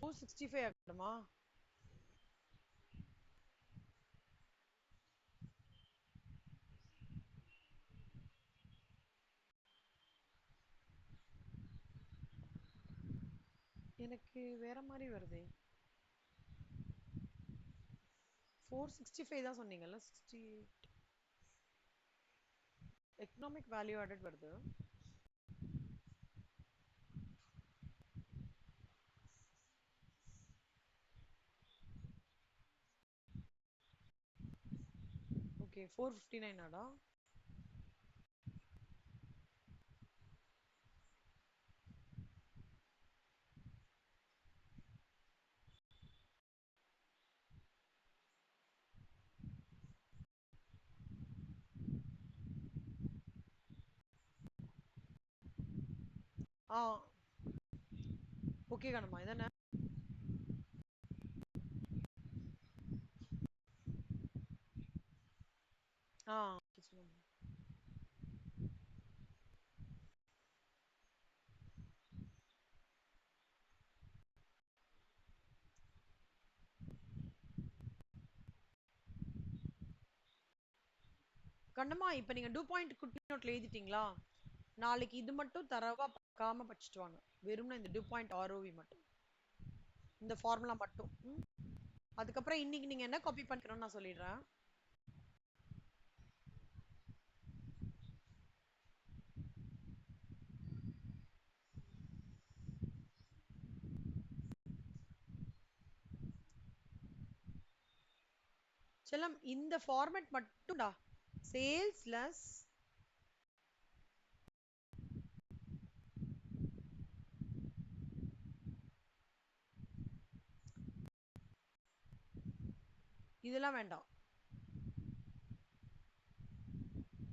$465 ஆகணுமா? எனக்கு வேற மாதிரி வருதே. 465 தான் சொன்னீங்கல்ல, 68 எக்கனாமிக் வேல்யூ ஆடட் வருது. ஓகே 459 ஆடா? ஆ ஓகே கண்ணம்மா, இதானே? ஆ சொல்லுங்க. கண்ணம்மா, இப்போ நீங்க டூ பாயிண்ட் குட்டி நோட்ல எழுதிட்டீங்களா? நாளைக்கு இது மட்டும் தரவா பார்க்காம படிச்சுட்டு வாங்க. வெறும்னா இந்த டூ பாயிண்ட் ஆர்ஓவி மட்டும், இந்த ஃபார்முலா மட்டும். அதுக்கப்புறம் இன்னைக்கு நீங்க என்ன காப்பி பண்ணிக்கணும்னு நான் சொல்லிடுறேன். செல்லம் இந்த ஃபார்மேட் மட்டும்டா. சேல்ஸ் லெஸ் இதெல்லாம் வேண்டாம்.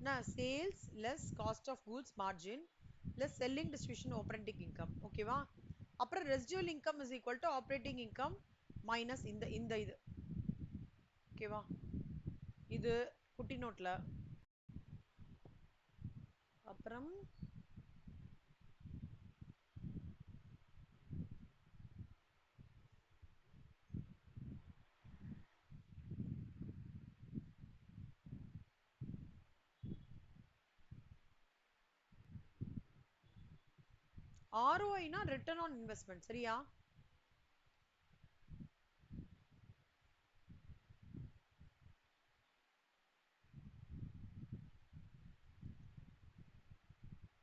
நான் sales less cost of goods margin less selling distribution operating income. ஓகேவா? அப்புறம் residual income is equal to operating income minus இந்த இந்த இது. ஓகேவா? இது குட்டி நோட்ல. அப்புறம் ROI னா ரிட்டர்ன் ஆன் இன்வெஸ்ட்மெண்ட். சரியா?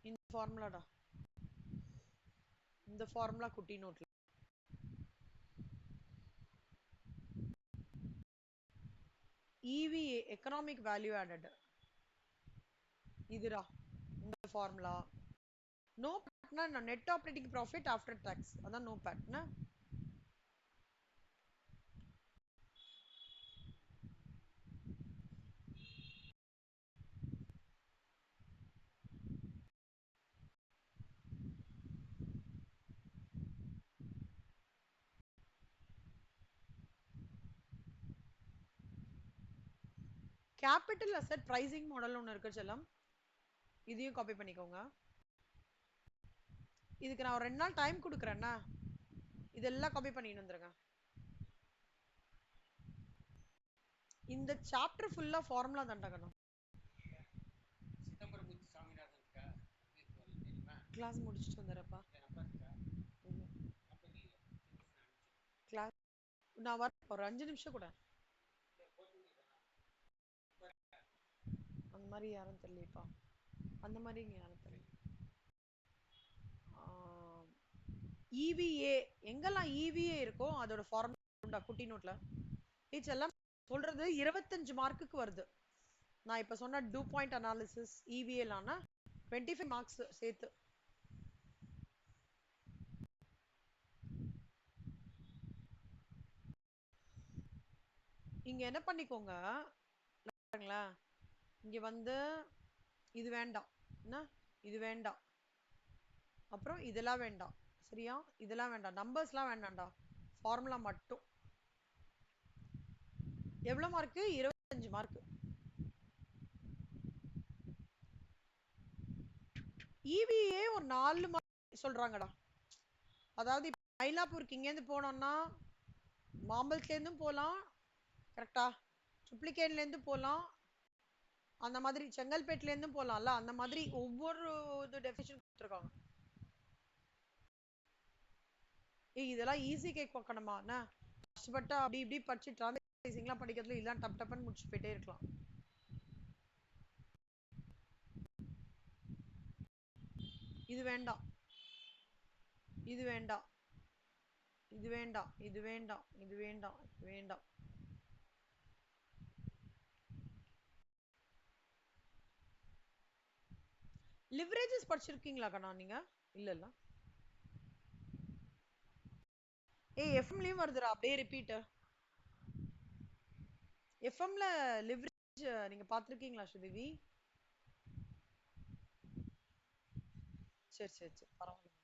இந்த ஃபார்முலாடா. இந்த ஃபார்முலா குட்டி நோட்ல. EVA economic value added. இதுடா இந்த ஃபார்முலா. நோ பேட்னா net operating profit after tax. அதான் நோ பேட்னா. கேபிட்டல் அசெட் பிரைசிங் மாடல் ஒன்று இருக்கு செல்லம். இதையும் காப்பி பண்ணிக்கோங்க. இதுக்கு நான் ஒரு 2 நாள் டைம் கொடுக்குறேன்னா இதெல்லாம் காப்பி பண்ணிட்டு வந்துருங்க. இந்த சாப்டர் ஃபுல்லா ஃபார்முலா தாண்டாகணும். கிளாஸ் முடிச்சுட்டு வந்துடுறப்பா. கிளாஸ் நான் வர ஒரு 5 நிமிஷம் கூட. அந்த மாதிரி யாரும் தெரியலப்பா. அந்த மாதிரி இங்க யாரும் தெரியல. EVA எங்கெல்லாம் EVA இருக்கோ அதோட ஃபார்முலா குட்டி நோட்ல. டீச்சர் எல்லாம் சொல்றது 25 மார்க்குக்கு வருது. நான் இப்ப சொன்ன டூ பாயிண்ட் அனாலிசிஸ் EVA லானா 25 மார்க்ஸ் சேர்த்து. இங்க என்ன பண்ணிக்கோங்க, இங்க வந்து இது வேண்டாம் என்ன, இது வேண்டாம், அப்புறம் இதெல்லாம் வேண்டாம். சரியா? இதெல்லாம் வேண்டாம், நம்பர்ஸ்லாம் வேண்டாம்டா, ஃபார்முலா மட்டும். எவ்வளவு மார்க்கு? 25 மார்க். EVA ஒரு 4 மார்க் சொல்றாங்கடா. அதாவது மயிலாப்பூருக்கு இங்கேருந்து போனோம்னா மாம்பலத்துல இருந்தும் போலாம், கரெக்டா? ட்ரிப்ளிகேன்ல இருந்து போலாம், அந்த மாதிரி செங்கல்பேட்ல இருந்தும் போலாம்ல, அந்த மாதிரி ஒவ்வொரு டெஃபினிஷன் கொடுத்துருக்காங்க. இதெல்லாம் ஈஸி கேக் பார்க்கணுமா என்ன? கஷ்டப்பட்டு அப்படி இப்படி படிச்சு டிரான்ஸ்லேஷன்லாம் படிக்கிறதுல இதெல்லாம் டப் டப்னு முடிச்சு போயிட்டே இருக்கலாம். இது வேண்டாம், இது வேண்டாம், இது வேண்டாம், இது வேண்டாம், இது வேண்டாம், இது வேண்டாம். லிவரேஜஸ் படிச்சிருக்கீங்களா கண்ணா நீங்க? இல்ல இல்ல. எஃப்எம்லயும் வருதுடா அப்படியே ரிப்பீட். எஃப்எம்ல லிவரேஜ் நீங்க பாத்துருக்கீங்களா ஸ்ரீதேவி? சரி சரி சரி, பரவாயில்ல.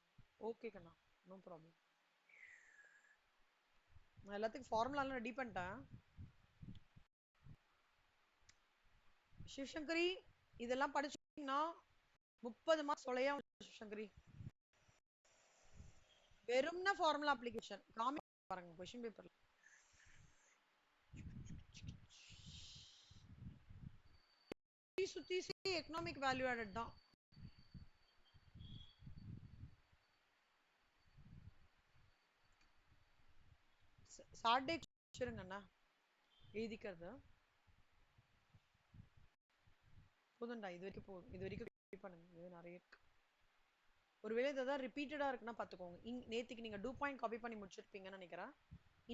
ஓகே கண்ணா, நோ ப்ராப்ளம். நான் எல்லாத்துக்கும் ஃபார்முலாலாம் ரெடி பண்ணிட்டேன். சிவசங்கரி இதெல்லாம் படிச்சீங்கன்னா 30 மார்க் சொலையா சிவசங்கரி. வெறும்னா ஃபார்முலா அப்ளிகேஷன் காமி பாருங்க क्वेश्चन பேப்பர்ல. சுத்தி எக்கனாமிக் வேல்யூ ஆடட் தான். சாட்டர்டே சரிங்கண்ணா எழுதிக்கிறது போதும்டா, இது வரைக்கும் போதும். இது வரைக்கும் copy பண்ணுங்க, இது நிறைய இருக்கு. ஒருவேளை இதான் ரிப்பீட்டடா இருக்குன்னா பாத்துக்கோங்க. நேத்துக்கு நீங்க 2 பாயிண்ட் காப்பி பண்ணி முடிச்சிருப்பீங்கன்னு நினைக்கிறேன்.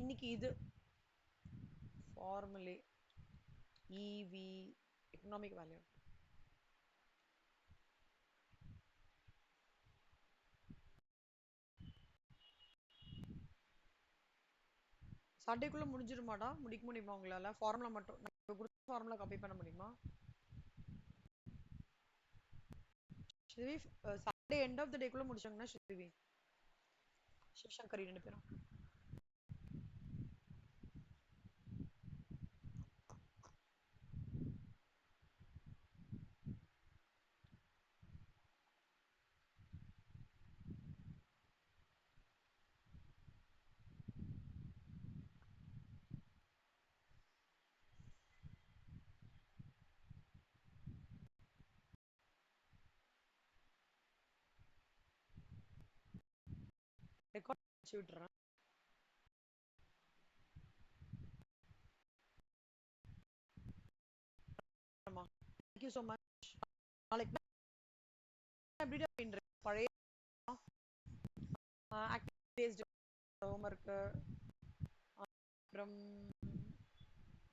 இன்னைக்கு இது ஃபார்முலே இவி எக்கனாமிக் வேல்யூ சண்டேக்குள்ள முடிஞ்சிருமாடா? முடிக்க முடியுமா உங்களால? ஃபார்முலா மட்டும் கொடுத்த ஃபார்முலா காப்பி பண்ண முடியுமா? Srivi Sunday end of the டேக்குள்ள முடிச்சாங்கன்னா ஸ்ரீவி சிவசங்கரி 2 பேரும் ரெக்கார்ட் வச்சு விட்டுறேன். ஆமா, தேங்க்யூ ஸோ மச். நாளைக்கு எப்படி அப்படின்ற பழைய ஆக்டிவிட்டி பேஸ்டு ஹோம்ஒர்க்கு, அப்புறம்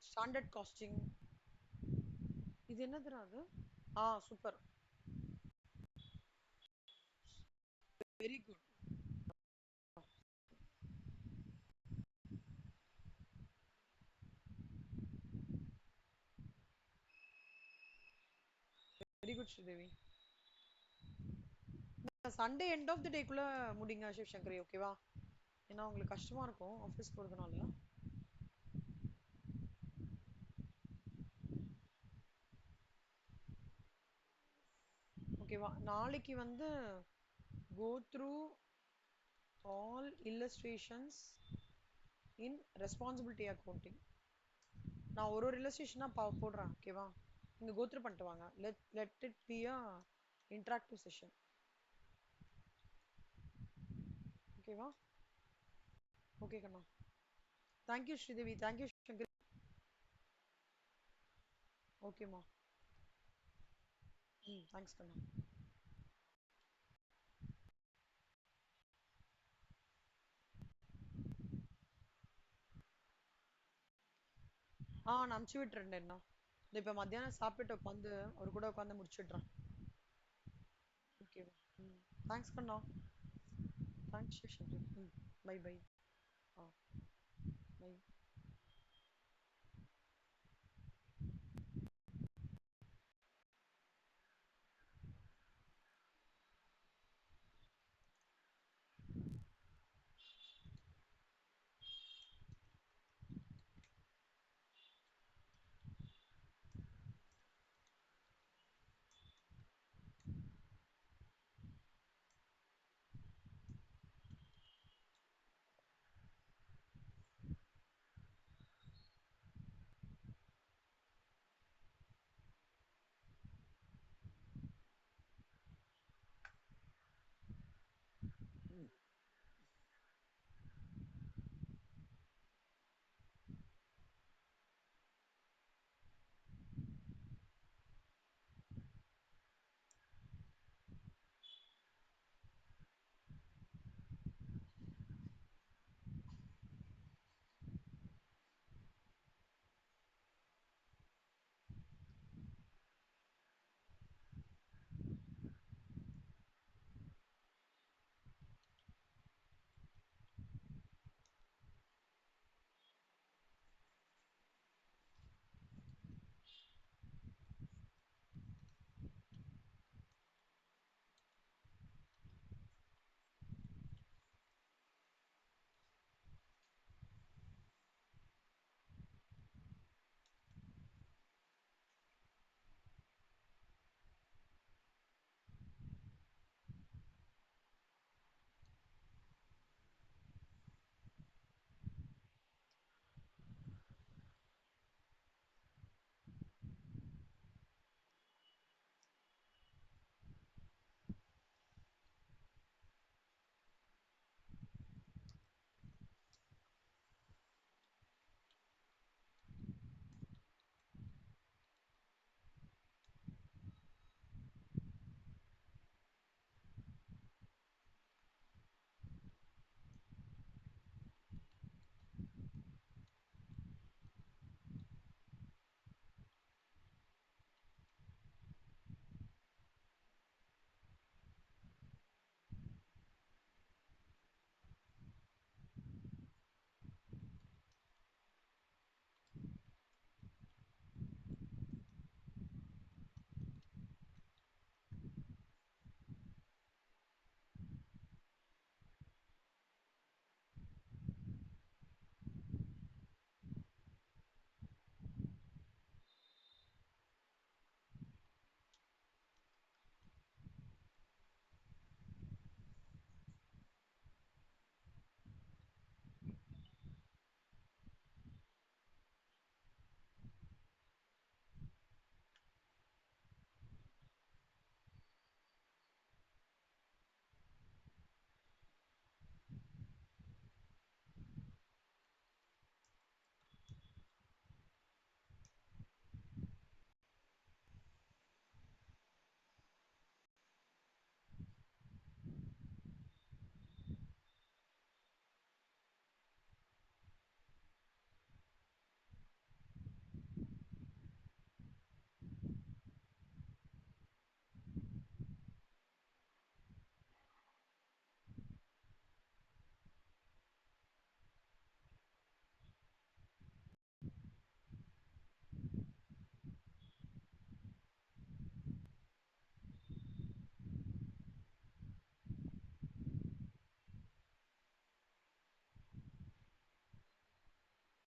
ஸ்டாண்டர்ட் காஸ்டிங். இது என்னதுடா அது? Super, very good, very good Sridevi. Sunday end of the டேக்குள்ள முடிங்க சிவசங்கரி, ஓகேவா? ஏன்னா உங்களுக்கு கஷ்டமா இருக்கும் ஆஃபீஸ் போறதுனால. ஓகேவா? நாளைக்கு வந்து go through all illustrations in responsibility accounting. நான் ஒரு illustration போடுறேன், ஓகேவா? நீங்க go through பண்ணிட்டு வாங்க. Let it be a interactive session, ஓகேவா? ஓகே கண்ணா, தேங்க்யூ ஸ்ரீதேவி, தேங்க்யூ சங்கர். ஓகேம்மா, தேங்க்ஸ் கண்ணா. நான் அனுப்பிச்சு விட்டுறேன் என்ன. இப்ப மத்தியானம் சாப்பிட்டு உட்காந்து அவர் கூட உட்காந்து முடிச்சிடுறேன். ஓகேவா? தேங்க்ஸ் கண்ணா. தேங்க்ஸ் சங்கர். Bye by.